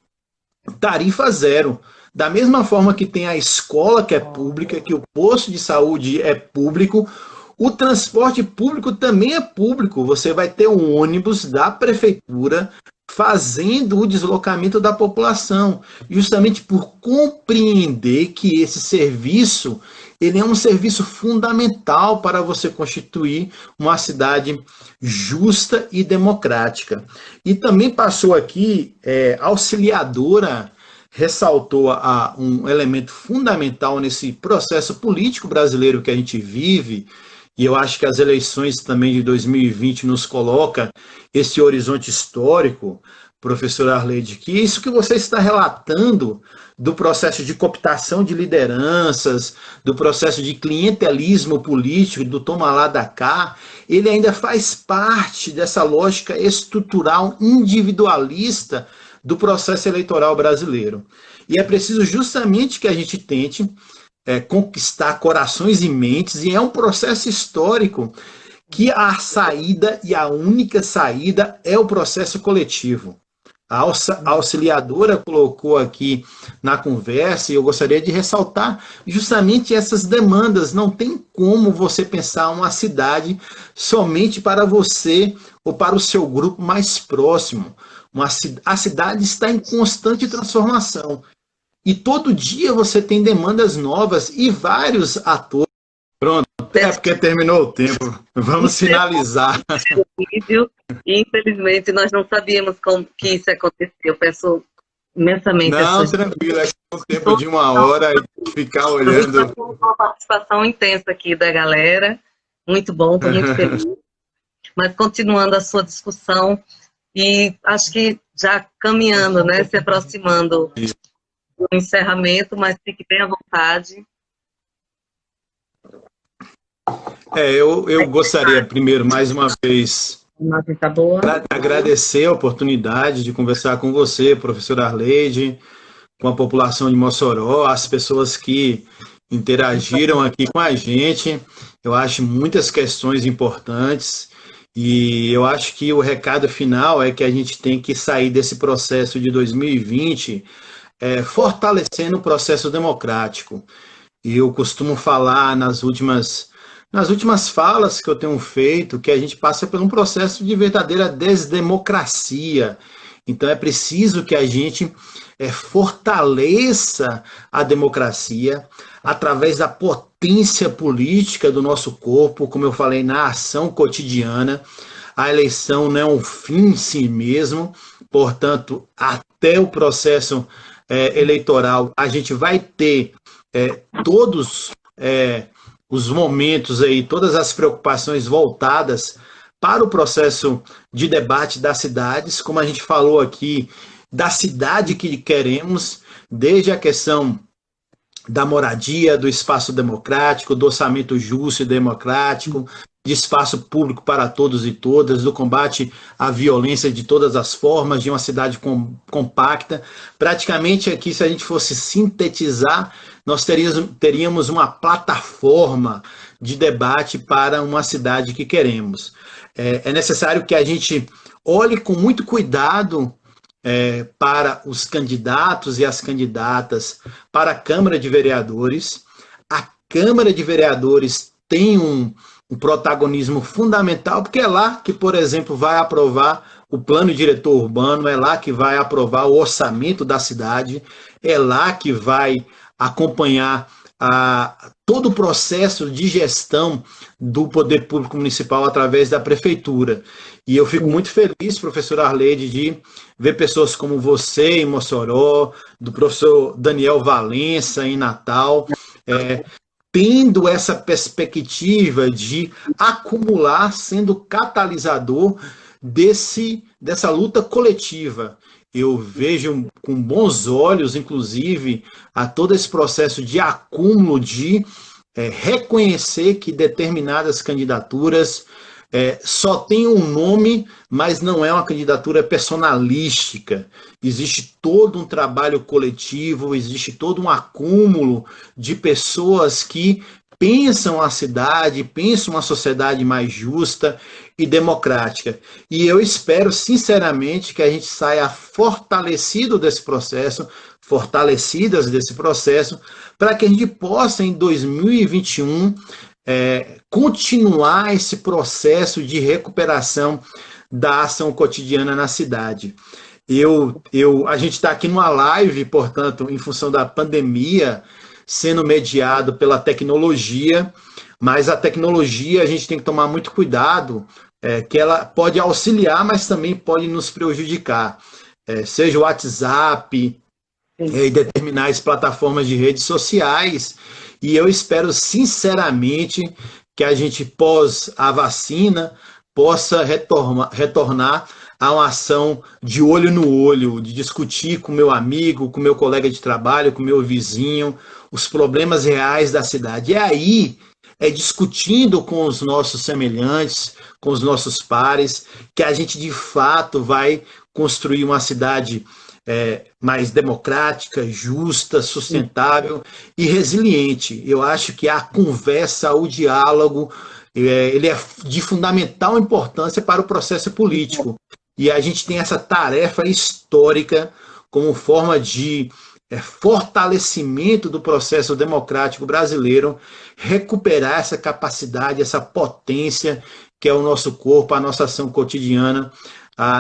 tarifa zero. Da mesma forma que tem a escola que é pública, que o posto de saúde é público, o transporte público também é público. Você vai ter um ônibus da prefeitura fazendo o deslocamento da população, justamente por compreender que esse serviço ele é um serviço fundamental para você constituir uma cidade justa e democrática. E também passou aqui, Auxiliadora ressaltou um elemento fundamental nesse processo político brasileiro que a gente vive, e eu acho que as eleições também de 2020 nos coloca esse horizonte histórico, professora Arleide, que isso que você está relatando do processo de cooptação de lideranças, do processo de clientelismo político, do toma lá da cá, ele ainda faz parte dessa lógica estrutural individualista do processo eleitoral brasileiro. E é preciso justamente que a gente tente conquistar corações e mentes, e é um processo histórico que a saída e a única saída é o processo coletivo. A Auxiliadora colocou aqui na conversa, e eu gostaria de ressaltar justamente essas demandas. Não tem como você pensar uma cidade somente para você ou para o seu grupo mais próximo. A cidade está em constante transformação. E todo dia você tem demandas novas e vários atores. Pronto, porque terminou o tempo. Vamos finalizar. E infelizmente nós não sabíamos como que isso aconteceu. Eu peço imensamente. Não, tranquilo, é um tempo de 1 hora e ficar olhando. Uma participação intensa aqui da galera. Muito bom, estou muito feliz. Mas continuando a sua discussão, e acho que já caminhando, né, se aproximando do encerramento, mas fique bem à vontade. Eu gostaria, primeiro, mais uma vez, agradecer a oportunidade de conversar com você, professora Arleide, com a população de Mossoró, as pessoas que interagiram aqui com a gente. Eu acho muitas questões importantes e eu acho que o recado final é que a gente tem que sair desse processo de 2020 fortalecendo o processo democrático. E eu costumo falar nas últimas falas que eu tenho feito, que a gente passa por um processo de verdadeira desdemocracia. Então é preciso que a gente fortaleça a democracia através da potência política do nosso corpo, como eu falei, na ação cotidiana. A eleição não é um fim em si mesmo, portanto, até o processo eleitoral, a gente vai ter todos os momentos aí, todas as preocupações voltadas para o processo de debate das cidades, como a gente falou aqui, da cidade que queremos, desde a questão da moradia, do espaço democrático, do orçamento justo e democrático, de espaço público para todos e todas, do combate à violência de todas as formas, de uma cidade compacta. Praticamente aqui, se a gente fosse sintetizar, nós teríamos uma plataforma de debate para uma cidade que queremos. É necessário que a gente olhe com muito cuidado para os candidatos e as candidatas para a Câmara de Vereadores. A Câmara de Vereadores tem um protagonismo fundamental, porque é lá que, por exemplo, vai aprovar o plano diretor urbano, é lá que vai aprovar o orçamento da cidade, é lá que vai acompanhar todo o processo de gestão do poder público municipal através da prefeitura. E eu fico muito feliz, professora Arleide, de ver pessoas como você em Mossoró, do professor Daniel Valença em Natal, tendo essa perspectiva de acumular, sendo catalisador dessa luta coletiva. Eu vejo com bons olhos, inclusive, a todo esse processo de acúmulo, de reconhecer que determinadas candidaturas só tem um nome, mas não é uma candidatura personalística. Existe todo um trabalho coletivo, existe todo um acúmulo de pessoas que pensam a cidade, pensam uma sociedade mais justa e democrática. E eu espero, sinceramente, que a gente saia fortalecido desse processo, fortalecidas desse processo, para que a gente possa, em 2021, continuar esse processo de recuperação da ação cotidiana na cidade. A gente está aqui numa live, portanto, em função da pandemia, sendo mediado pela tecnologia, mas a tecnologia a gente tem que tomar muito cuidado, que ela pode auxiliar, mas também pode nos prejudicar. Seja o WhatsApp e determinadas plataformas de redes sociais, e eu espero sinceramente que a gente, pós a vacina, possa retornar a uma ação de olho no olho, de discutir com meu amigo, com meu colega de trabalho, com meu vizinho, os problemas reais da cidade. E aí, discutindo com os nossos semelhantes, com os nossos pares, que a gente de fato vai construir uma cidade mais democrática, justa, sustentável e resiliente. Eu acho que a conversa, o diálogo, ele é de fundamental importância para o processo político. E a gente tem essa tarefa histórica como forma de fortalecimento do processo democrático brasileiro, recuperar essa capacidade, essa potência que é o nosso corpo, a nossa ação cotidiana,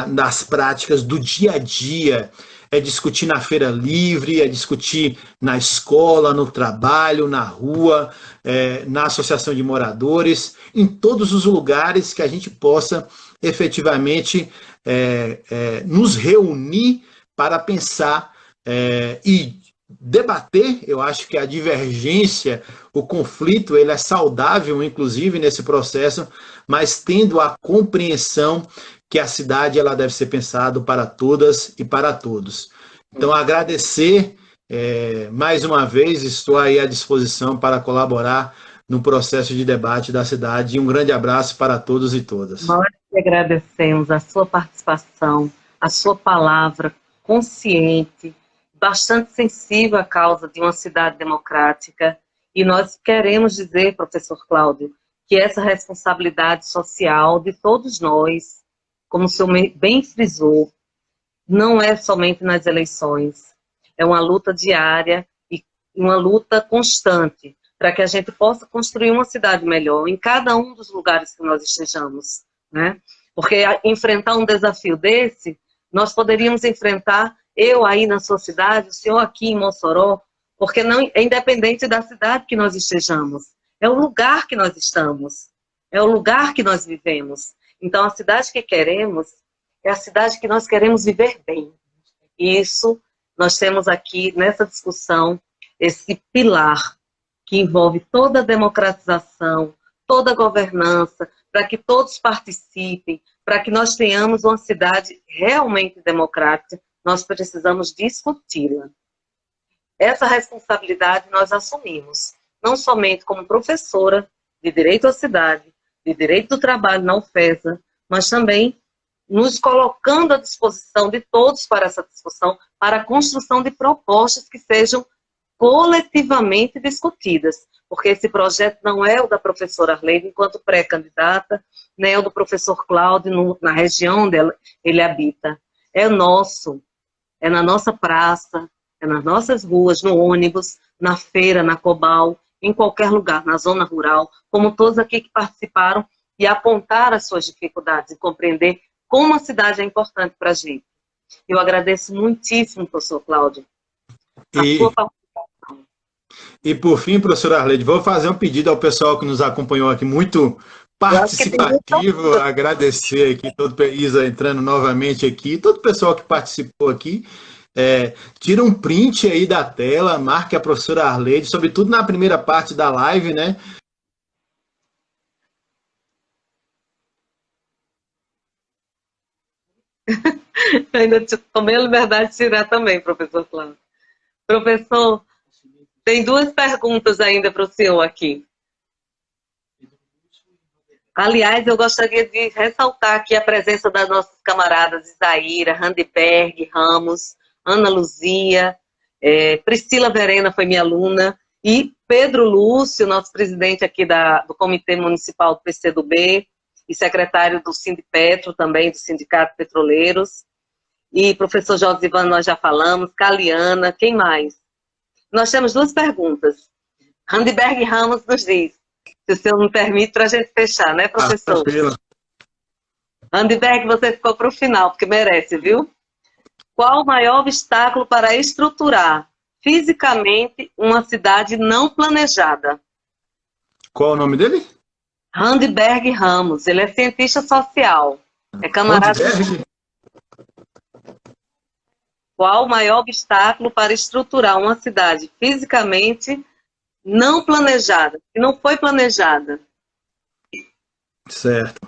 nas práticas do dia a dia. É discutir na feira livre, é discutir na escola, no trabalho, na rua, na associação de moradores, em todos os lugares que a gente possa efetivamente nos reunir para pensar e debater. Eu acho que a divergência, o conflito, ele é saudável, inclusive, nesse processo, mas tendo a compreensão que a cidade ela deve ser pensada para todas e para todos. Então, agradecer mais uma vez, estou aí à disposição para colaborar no processo de debate da cidade. E um grande abraço para todos e todas. Nós que agradecemos a sua participação, a sua palavra consciente, bastante sensível à causa de uma cidade democrática. E nós queremos dizer, professor Cláudio, que essa responsabilidade social de todos nós, como o senhor bem frisou, não é somente nas eleições. É uma luta diária e uma luta constante para que a gente possa construir uma cidade melhor em cada um dos lugares que nós estejamos, né? Porque enfrentar um desafio desse, nós poderíamos enfrentar, eu aí na sua cidade, o senhor aqui em Mossoró, porque não é independente da cidade que nós estejamos. É o lugar que nós estamos, é o lugar que nós vivemos. Então, a cidade que queremos é a cidade que nós queremos viver bem. E isso, nós temos aqui, nessa discussão, esse pilar que envolve toda a democratização, toda a governança, para que todos participem, para que nós tenhamos uma cidade realmente democrática, nós precisamos discuti-la. Essa responsabilidade nós assumimos, não somente como professora de Direito à Cidade, de Direito do Trabalho na UFESA, mas também nos colocando à disposição de todos para essa discussão, para a construção de propostas que sejam coletivamente discutidas, porque esse projeto não é o da professora Arleide enquanto pré-candidata, nem é o do professor Cláudio na região onde ele habita. É nosso, é na nossa praça, é nas nossas ruas, no ônibus, na feira, na Cobal, em qualquer lugar, na zona rural, como todos aqui que participaram e apontaram as suas dificuldades e compreender como a cidade é importante para a gente. Eu agradeço muitíssimo, professor Cláudio, a sua participação. E por fim, professora Arleide, vou fazer um pedido ao pessoal que nos acompanhou aqui, muito participativo, agradecer aqui, todo Isa entrando novamente aqui, todo o pessoal que participou aqui, tira um print aí da tela, marque a professora Arleide, sobretudo na primeira parte da live, né? Ainda tomei a liberdade de tirar também, professor Cláudio. Professor, tem duas perguntas ainda para o senhor aqui. Aliás, eu gostaria de ressaltar aqui a presença das nossas camaradas Isaíra, Randeberg, Ramos, Ana Luzia, Priscila Verena foi minha aluna, e Pedro Lúcio, nosso presidente aqui do Comitê Municipal do PCdoB, e secretário do Sindipetro também, do Sindicato Petroleiros, e professor Josivan, nós já falamos, Caliana, quem mais? Nós temos duas perguntas. Randeberg Ramos nos diz, se o senhor me permite, para a gente fechar, né, professor? Randeberg, você ficou para o final, porque merece, viu? Qual o maior obstáculo para estruturar fisicamente uma cidade não planejada? Qual o nome dele? Randeberg Ramos, ele é cientista social. É camarada. Qual o maior obstáculo para estruturar uma cidade fisicamente não planejada, que não foi planejada? Certo.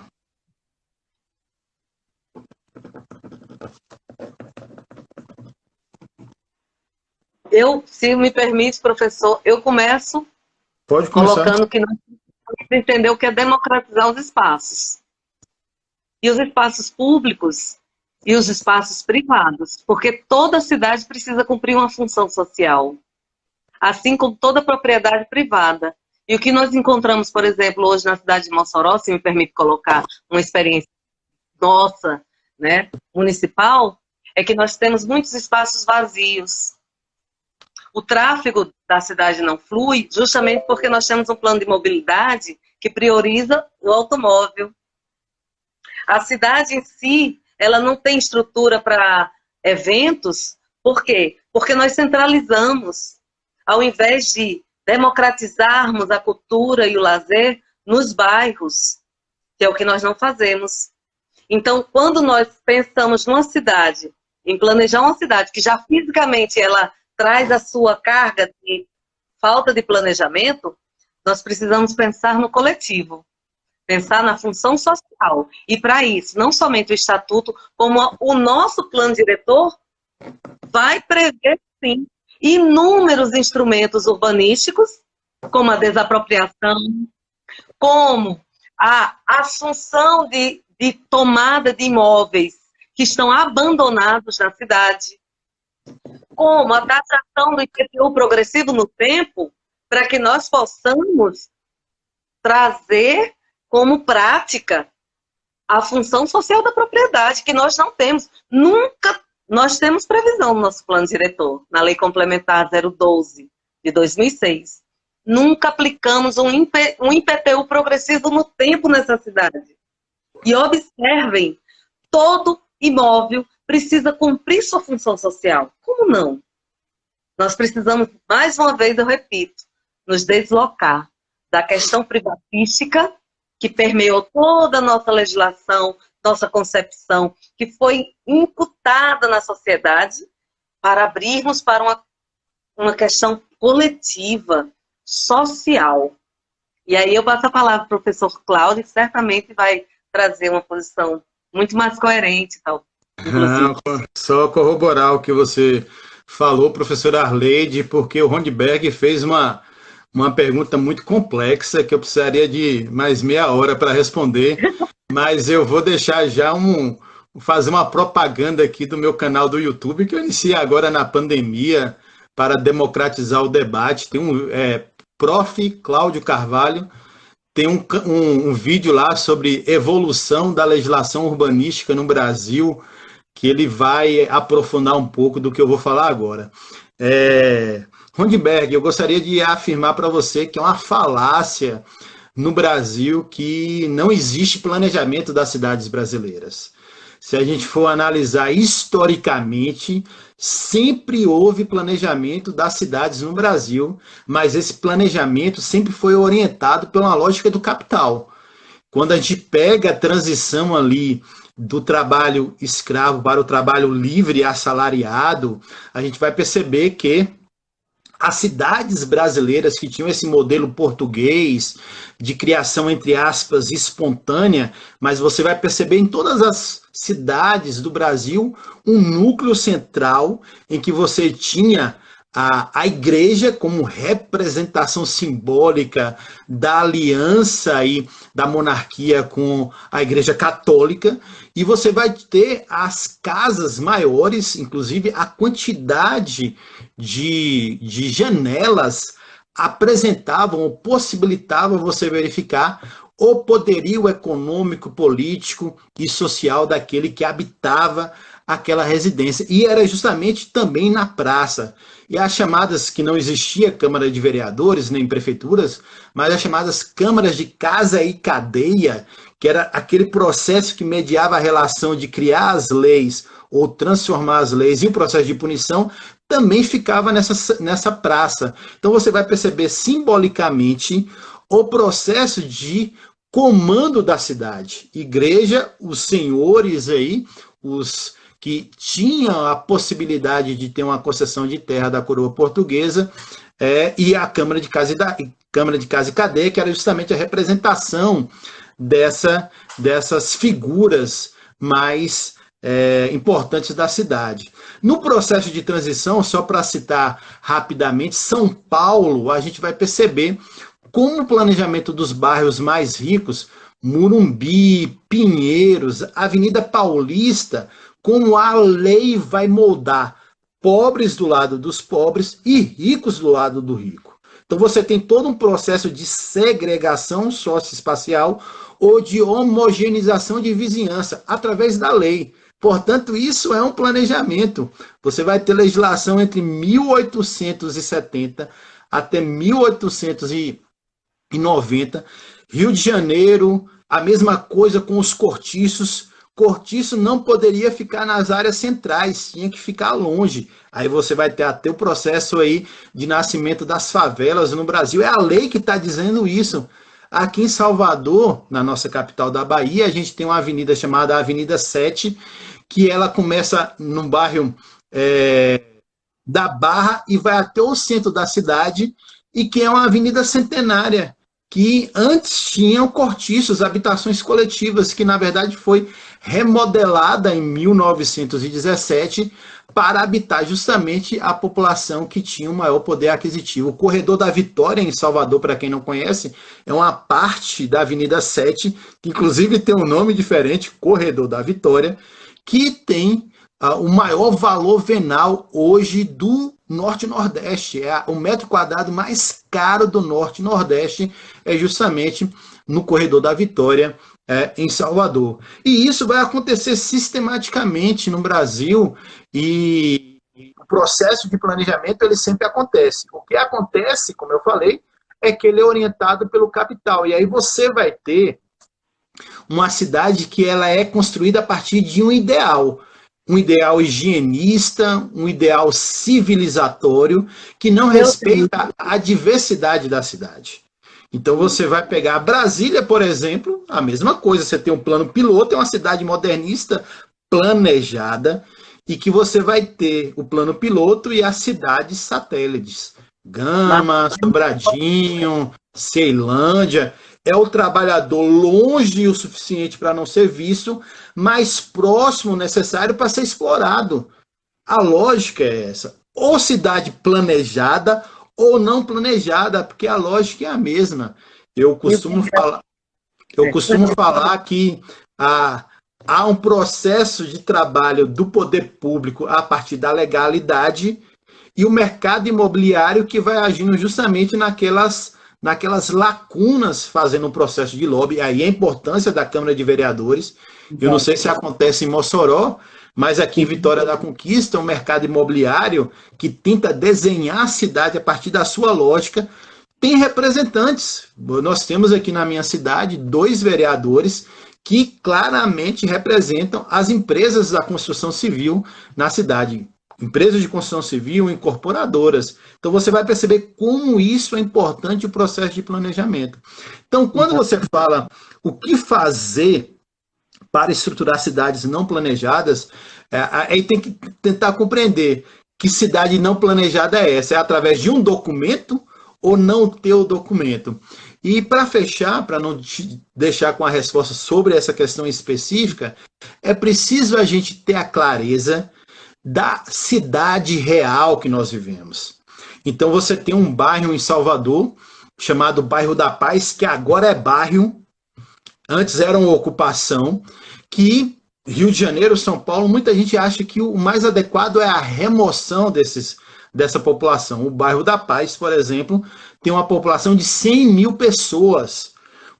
Se me permite, professor, eu começo colocando que nós precisamos entender o que é democratizar os espaços. E os espaços públicos e os espaços privados, porque toda cidade precisa cumprir uma função social, assim como toda propriedade privada. E o que nós encontramos, por exemplo, hoje na cidade de Mossoró, se me permite colocar uma experiência nossa, né, municipal, é que nós temos muitos espaços vazios. O tráfego da cidade não flui justamente porque nós temos um plano de mobilidade que prioriza o automóvel. A cidade em si, ela não tem estrutura para eventos. Por quê? Porque nós centralizamos. Ao invés de democratizarmos a cultura e o lazer nos bairros, que é o que nós não fazemos. Então, quando nós pensamos numa cidade, em planejar uma cidade que já fisicamente ela traz a sua carga de falta de planejamento, nós precisamos pensar no coletivo, pensar na função social. E para isso, não somente o Estatuto, como o nosso plano diretor vai prever, sim, inúmeros instrumentos urbanísticos, como a desapropriação, como a assunção de tomada de imóveis que estão abandonados na cidade, como a taxação do IPTU progressivo no tempo, para que nós possamos trazer como prática a função social da propriedade, que nós não temos. Nunca nós temos previsão no nosso plano diretor, na Lei Complementar 012 de 2006. Nunca aplicamos um IPTU progressivo no tempo nessa cidade. E observem, todo imóvel precisa cumprir sua função social. Como não? Nós precisamos, mais uma vez, eu repito, nos deslocar da questão privatística, que permeou toda a nossa legislação, nossa concepção, que foi imputada na sociedade, para abrirmos para uma questão coletiva, social. E aí eu passo a palavra para o professor Cláudio, que certamente vai trazer uma posição muito mais coerente. Tal. Só corroborar o que você falou, professora Arleide, porque o Randeberg fez uma uma pergunta muito complexa que eu precisaria de mais meia hora para responder, mas eu vou deixar já fazer uma propaganda aqui do meu canal do YouTube, que eu iniciei agora na pandemia para democratizar o debate. Tem Prof. Cláudio Carvalho, tem um vídeo lá sobre evolução da legislação urbanística no Brasil, que ele vai aprofundar um pouco do que eu vou falar agora. Rondberg, eu gostaria de afirmar para você que é uma falácia no Brasil que não existe planejamento das cidades brasileiras. Se a gente for analisar historicamente, sempre houve planejamento das cidades no Brasil, mas esse planejamento sempre foi orientado pela lógica do capital. Quando a gente pega a transição ali do trabalho escravo para o trabalho livre e assalariado, a gente vai perceber que as cidades brasileiras que tinham esse modelo português de criação, entre aspas, espontânea, mas você vai perceber em todas as cidades do Brasil um núcleo central em que você tinha a igreja como representação simbólica da aliança e da monarquia com a igreja católica, e você vai ter as casas maiores, inclusive a quantidade de janelas apresentavam ou possibilitavam você verificar o poderio econômico, político e social daquele que habitava aquela residência. E era justamente também na praça. E as chamadas, que não existia Câmara de Vereadores, nem prefeituras, mas as chamadas câmaras de casa e cadeia, que era aquele processo que mediava a relação de criar as leis ou transformar as leis e o processo de punição, também ficava nessa praça. Então você vai perceber simbolicamente o processo de comando da cidade. Igreja, os senhores aí, os que tinham a possibilidade de ter uma concessão de terra da coroa portuguesa, e a Câmara de Casa e Cadeia, que era justamente a representação dessas figuras mais importantes da cidade. No processo de transição, só para citar rapidamente, São Paulo, a gente vai perceber como o planejamento dos bairros mais ricos, Morumbi, Pinheiros, Avenida Paulista, como a lei vai moldar pobres do lado dos pobres e ricos do lado do rico. Então você tem todo um processo de segregação socioespacial ou de homogeneização de vizinhança através da lei. Portanto, isso é um planejamento. Você vai ter legislação entre 1870 até 1890. Rio de Janeiro, a mesma coisa com os cortiços. Cortiço não poderia ficar nas áreas centrais, tinha que ficar longe. Aí você vai ter até o processo aí de nascimento das favelas no Brasil. É a lei que está dizendo isso. Aqui em Salvador, na nossa capital da Bahia, a gente tem uma avenida chamada Avenida 7, que ela começa no bairro da Barra e vai até o centro da cidade, e que é uma avenida centenária, que antes tinham cortiços, habitações coletivas, que na verdade foi remodelada em 1917 para habitar justamente a população que tinha um maior poder aquisitivo. O Corredor da Vitória, em Salvador, para quem não conhece, é uma parte da Avenida 7, que inclusive tem um nome diferente, Corredor da Vitória, que tem o maior valor venal hoje do Norte e Nordeste. O metro quadrado mais caro do Norte e Nordeste é justamente no Corredor da Vitória, em Salvador. E isso vai acontecer sistematicamente no Brasil, e o processo de planejamento ele sempre acontece. O que acontece, como eu falei, é que ele é orientado pelo capital. E aí você vai ter uma cidade que ela é construída a partir de um ideal higienista, um ideal civilizatório, que não respeita a diversidade da cidade. Então você vai pegar Brasília, por exemplo, a mesma coisa, você tem um plano piloto, é uma cidade modernista planejada, e que você vai ter o plano piloto e as cidades satélites. Gama, Sobradinho, Ceilândia. É o trabalhador longe o suficiente para não ser visto, mas próximo o necessário para ser explorado. A lógica é essa. Ou cidade planejada, ou não planejada, porque a lógica é a mesma. Eu costumo falar que há um processo de trabalho do poder público a partir da legalidade e o mercado imobiliário que vai agindo justamente naquelas lacunas, fazendo um processo de lobby. Aí a importância da Câmara de Vereadores. Eu não sei se acontece em Mossoró, mas aqui em Vitória da Conquista, um mercado imobiliário que tenta desenhar a cidade a partir da sua lógica, tem representantes. Nós temos aqui na minha cidade 2 vereadores que claramente representam as empresas da construção civil na cidade. Empresas de construção civil, incorporadoras. Então você vai perceber como isso é importante o processo de planejamento. Então, quando você fala o que fazer para estruturar cidades não planejadas, aí tem que tentar compreender que cidade não planejada é essa. É através de um documento ou não ter o documento? E para fechar, para não te deixar com a resposta sobre essa questão específica, é preciso a gente ter a clareza da cidade real que nós vivemos. Então você tem um bairro em Salvador, chamado Bairro da Paz, que agora é bairro, antes era uma ocupação, que Rio de Janeiro, São Paulo, muita gente acha que o mais adequado é a remoção dessa população. O Bairro da Paz, por exemplo, tem uma população de 100 mil pessoas.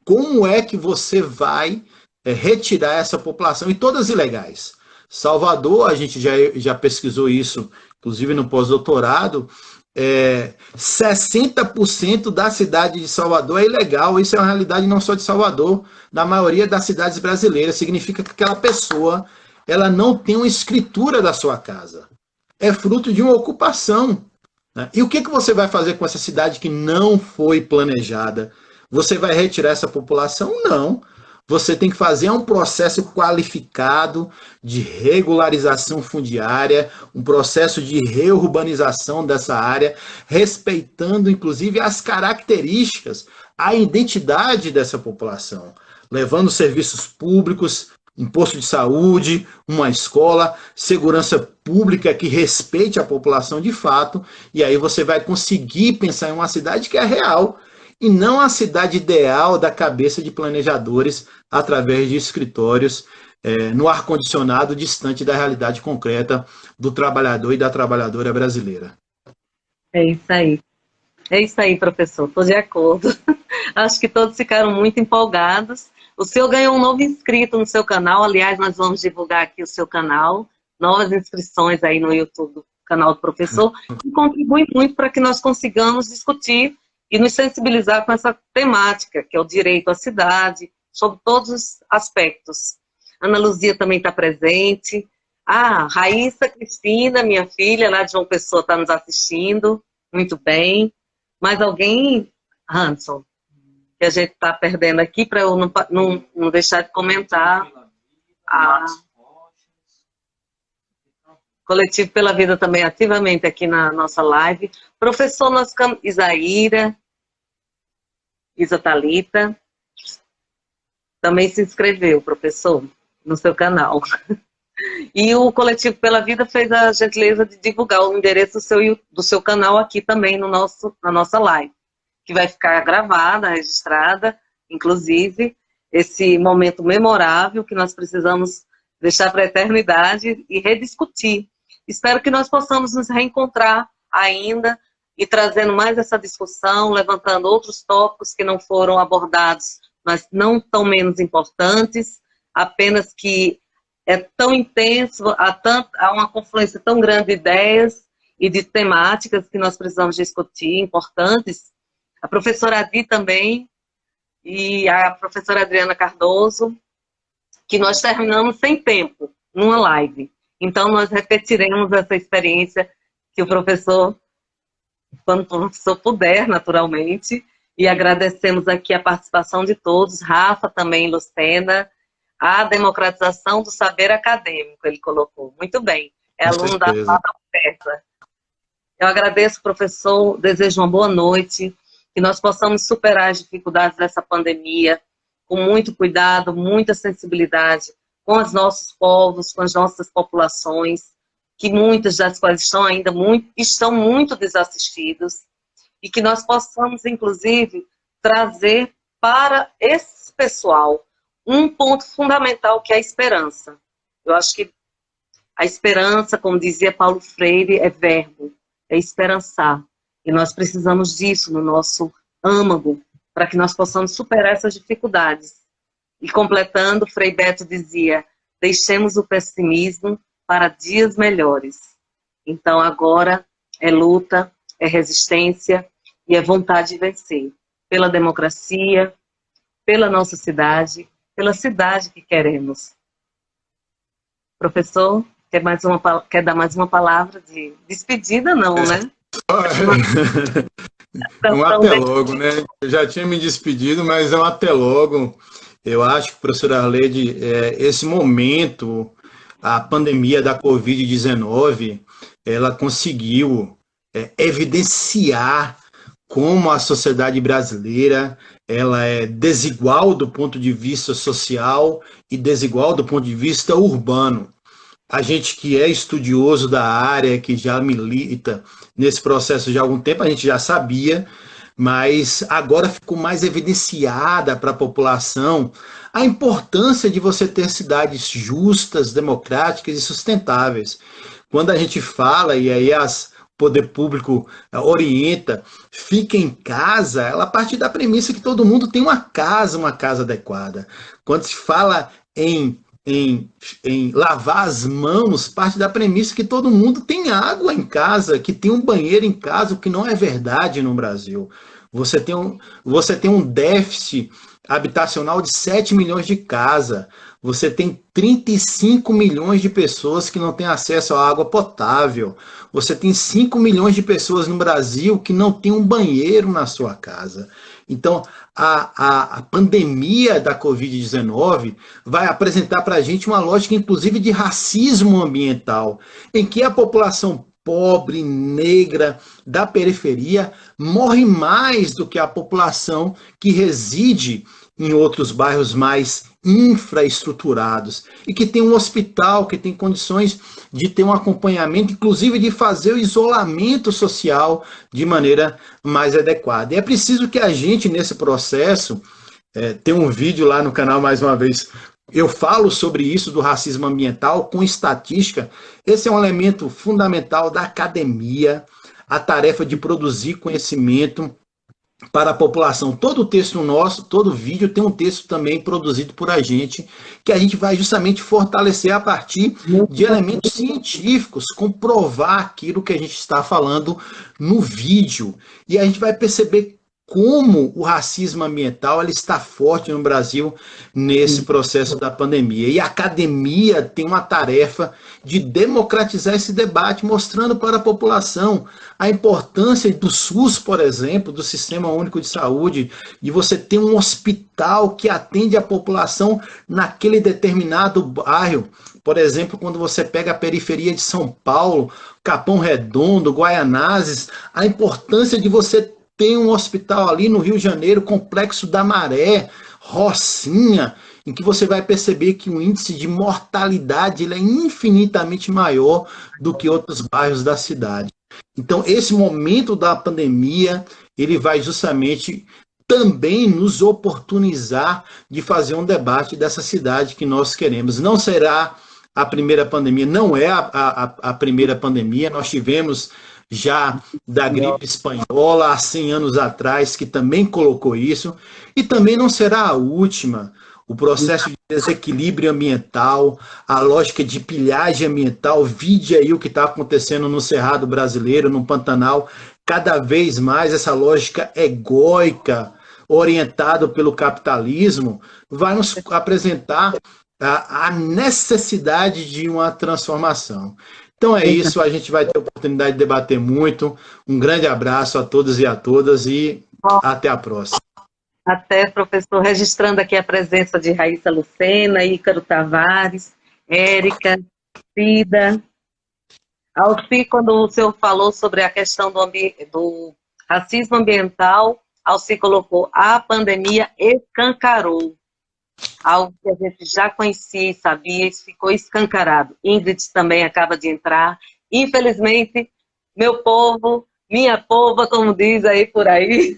Como é que você vai retirar essa população? E todas ilegais. Salvador, a gente já pesquisou isso, inclusive no pós-doutorado, 60% da cidade de Salvador é ilegal. Isso é uma realidade não só de Salvador, na maioria das cidades brasileiras. Significa que aquela pessoa ela não tem uma escritura da sua casa. É fruto de uma ocupação. Né? E o que você vai fazer com essa cidade que não foi planejada? Você vai retirar essa população? Não. Você tem que fazer um processo qualificado de regularização fundiária, um processo de reurbanização dessa área, respeitando inclusive as características, a identidade dessa população, levando serviços públicos, um posto de saúde, uma escola, segurança pública que respeite a população de fato, e aí você vai conseguir pensar em uma cidade que é real, e não a cidade ideal da cabeça de planejadores através de escritórios no ar-condicionado, distante da realidade concreta do trabalhador e da trabalhadora brasileira. É isso aí. É isso aí, professor. Estou de acordo. Acho que todos ficaram muito empolgados. O senhor ganhou um novo inscrito no seu canal. Aliás, nós vamos divulgar aqui o seu canal. Novas inscrições aí no YouTube do canal do professor. E contribui muito para que nós consigamos discutir e nos sensibilizar com essa temática, que é o direito à cidade, sobre todos os aspectos. Ana Luzia também está presente. Raíssa Cristina, minha filha, lá de João Pessoa, está nos assistindo. Muito bem. Mais alguém, Hanson, que a gente está perdendo aqui, para eu não deixar de comentar? Coletivo pela Vida também ativamente aqui na nossa live. Professor Isaíra, Isa Thalita, também se inscreveu, professor, no seu canal. E o Coletivo pela Vida fez a gentileza de divulgar o endereço do seu canal aqui também na nossa live, que vai ficar gravada, registrada, inclusive, esse momento memorável que nós precisamos deixar para a eternidade e rediscutir. Espero que nós possamos nos reencontrar ainda e trazendo mais essa discussão, levantando outros tópicos que não foram abordados, mas não tão menos importantes, apenas que é tão intenso, há uma confluência tão grande de ideias e de temáticas que nós precisamos discutir, importantes. A professora Adi também, e a professora Adriana Cardoso, que nós terminamos sem tempo, numa live. Então, nós repetiremos essa experiência que o professor, quando o professor puder, naturalmente, e agradecemos aqui a participação de todos, Rafa também, Lucena, a democratização do saber acadêmico, ele colocou. Muito bem, é aluno da FAPESA. Eu agradeço, professor, desejo uma boa noite, que nós possamos superar as dificuldades dessa pandemia, com muito cuidado, muita sensibilidade, com os nossos povos, com as nossas populações, que muitas das quais estão ainda muito desassistidos, e que nós possamos, inclusive, trazer para esse pessoal um ponto fundamental, que é a esperança. Eu acho que a esperança, como dizia Paulo Freire, é verbo, é esperançar. E nós precisamos disso no nosso âmago, para que nós possamos superar essas dificuldades. E completando, Frei Beto dizia, deixemos o pessimismo para dias melhores. Então agora é luta, é resistência e é vontade de vencer. Pela democracia, pela nossa cidade, pela cidade que queremos. Professor, quer dar mais uma palavra de despedida? Não, né? Um até logo, né? Eu já tinha me despedido, mas é um até logo. Eu acho que, professora Arleide, esse momento, a pandemia da Covid-19, ela conseguiu evidenciar como a sociedade brasileira ela é desigual do ponto de vista social e desigual do ponto de vista urbano. A gente que é estudioso da área, que já milita nesse processo de algum tempo, a gente já sabia, mas agora ficou mais evidenciada para a população a importância de você ter cidades justas, democráticas e sustentáveis. Quando a gente fala, e aí o poder público orienta, fica em casa, ela parte da premissa que todo mundo tem uma casa adequada. Quando se fala em lavar as mãos, parte da premissa que todo mundo tem água em casa, que tem um banheiro em casa, o que não é verdade no Brasil. Você tem um déficit habitacional de 7 milhões de casas. Você tem 35 milhões de pessoas que não têm acesso à água potável. Você tem 5 milhões de pessoas no Brasil que não têm um banheiro na sua casa. Então, a pandemia da Covid-19 vai apresentar para a gente uma lógica, inclusive, de racismo ambiental, em que a população pobre, negra, da periferia, morre mais do que a população que reside em outros bairros mais infraestruturados e que tem um hospital, que tem condições de ter um acompanhamento, inclusive de fazer o isolamento social de maneira mais adequada. E é preciso que a gente, nesse processo, tem um vídeo lá no canal, mais uma vez, eu falo sobre isso do racismo ambiental com estatística. Esse é um elemento fundamental da academia, a tarefa de produzir conhecimento para a população. Todo o texto nosso, todo vídeo tem um texto também produzido por a gente, que a gente vai justamente fortalecer a partir de elementos científicos, comprovar aquilo que a gente está falando no vídeo. E a gente vai perceber como o racismo ambiental ele está forte no Brasil nesse processo da pandemia. E a academia tem uma tarefa de democratizar esse debate, mostrando para a população a importância do SUS, por exemplo, do Sistema Único de Saúde, de você ter um hospital que atende a população naquele determinado bairro. Por exemplo, quando você pega a periferia de São Paulo, Capão Redondo, Guaianazes, a importância de você tem um hospital ali no Rio de Janeiro, Complexo da Maré, Rocinha, em que você vai perceber que o índice de mortalidade ele é infinitamente maior do que outros bairros da cidade. Então, esse momento da pandemia, ele vai justamente também nos oportunizar de fazer um debate dessa cidade que nós queremos. Não será a primeira pandemia, não é a primeira pandemia, nós tivemos já da gripe espanhola há 100 anos atrás, que também colocou isso, e também não será a última. O processo de desequilíbrio ambiental, a lógica de pilhagem ambiental, vide aí o que está acontecendo no Cerrado Brasileiro, no Pantanal, cada vez mais essa lógica egóica, orientada pelo capitalismo, vai nos apresentar a necessidade de uma transformação. Então é isso, a gente vai ter a oportunidade de debater muito. Um grande abraço a todos e a todas e até a próxima. Até, professor, registrando aqui a presença de Raíssa Lucena, Ícaro Tavares, Érica, Cida. Alci, quando o senhor falou sobre a questão do racismo ambiental, Alci colocou: a pandemia escancarou. Algo que a gente já conhecia e sabia, isso ficou escancarado. Ingrid também acaba de entrar. Infelizmente, meu povo, minha pova, como diz aí por aí.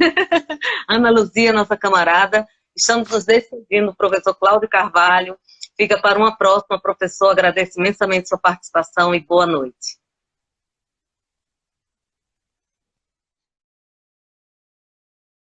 Ana Luzia, nossa camarada. Estamos nos despedindo, professor Cláudio Carvalho. Fica para uma próxima, professor. Agradeço imensamente sua participação e boa noite.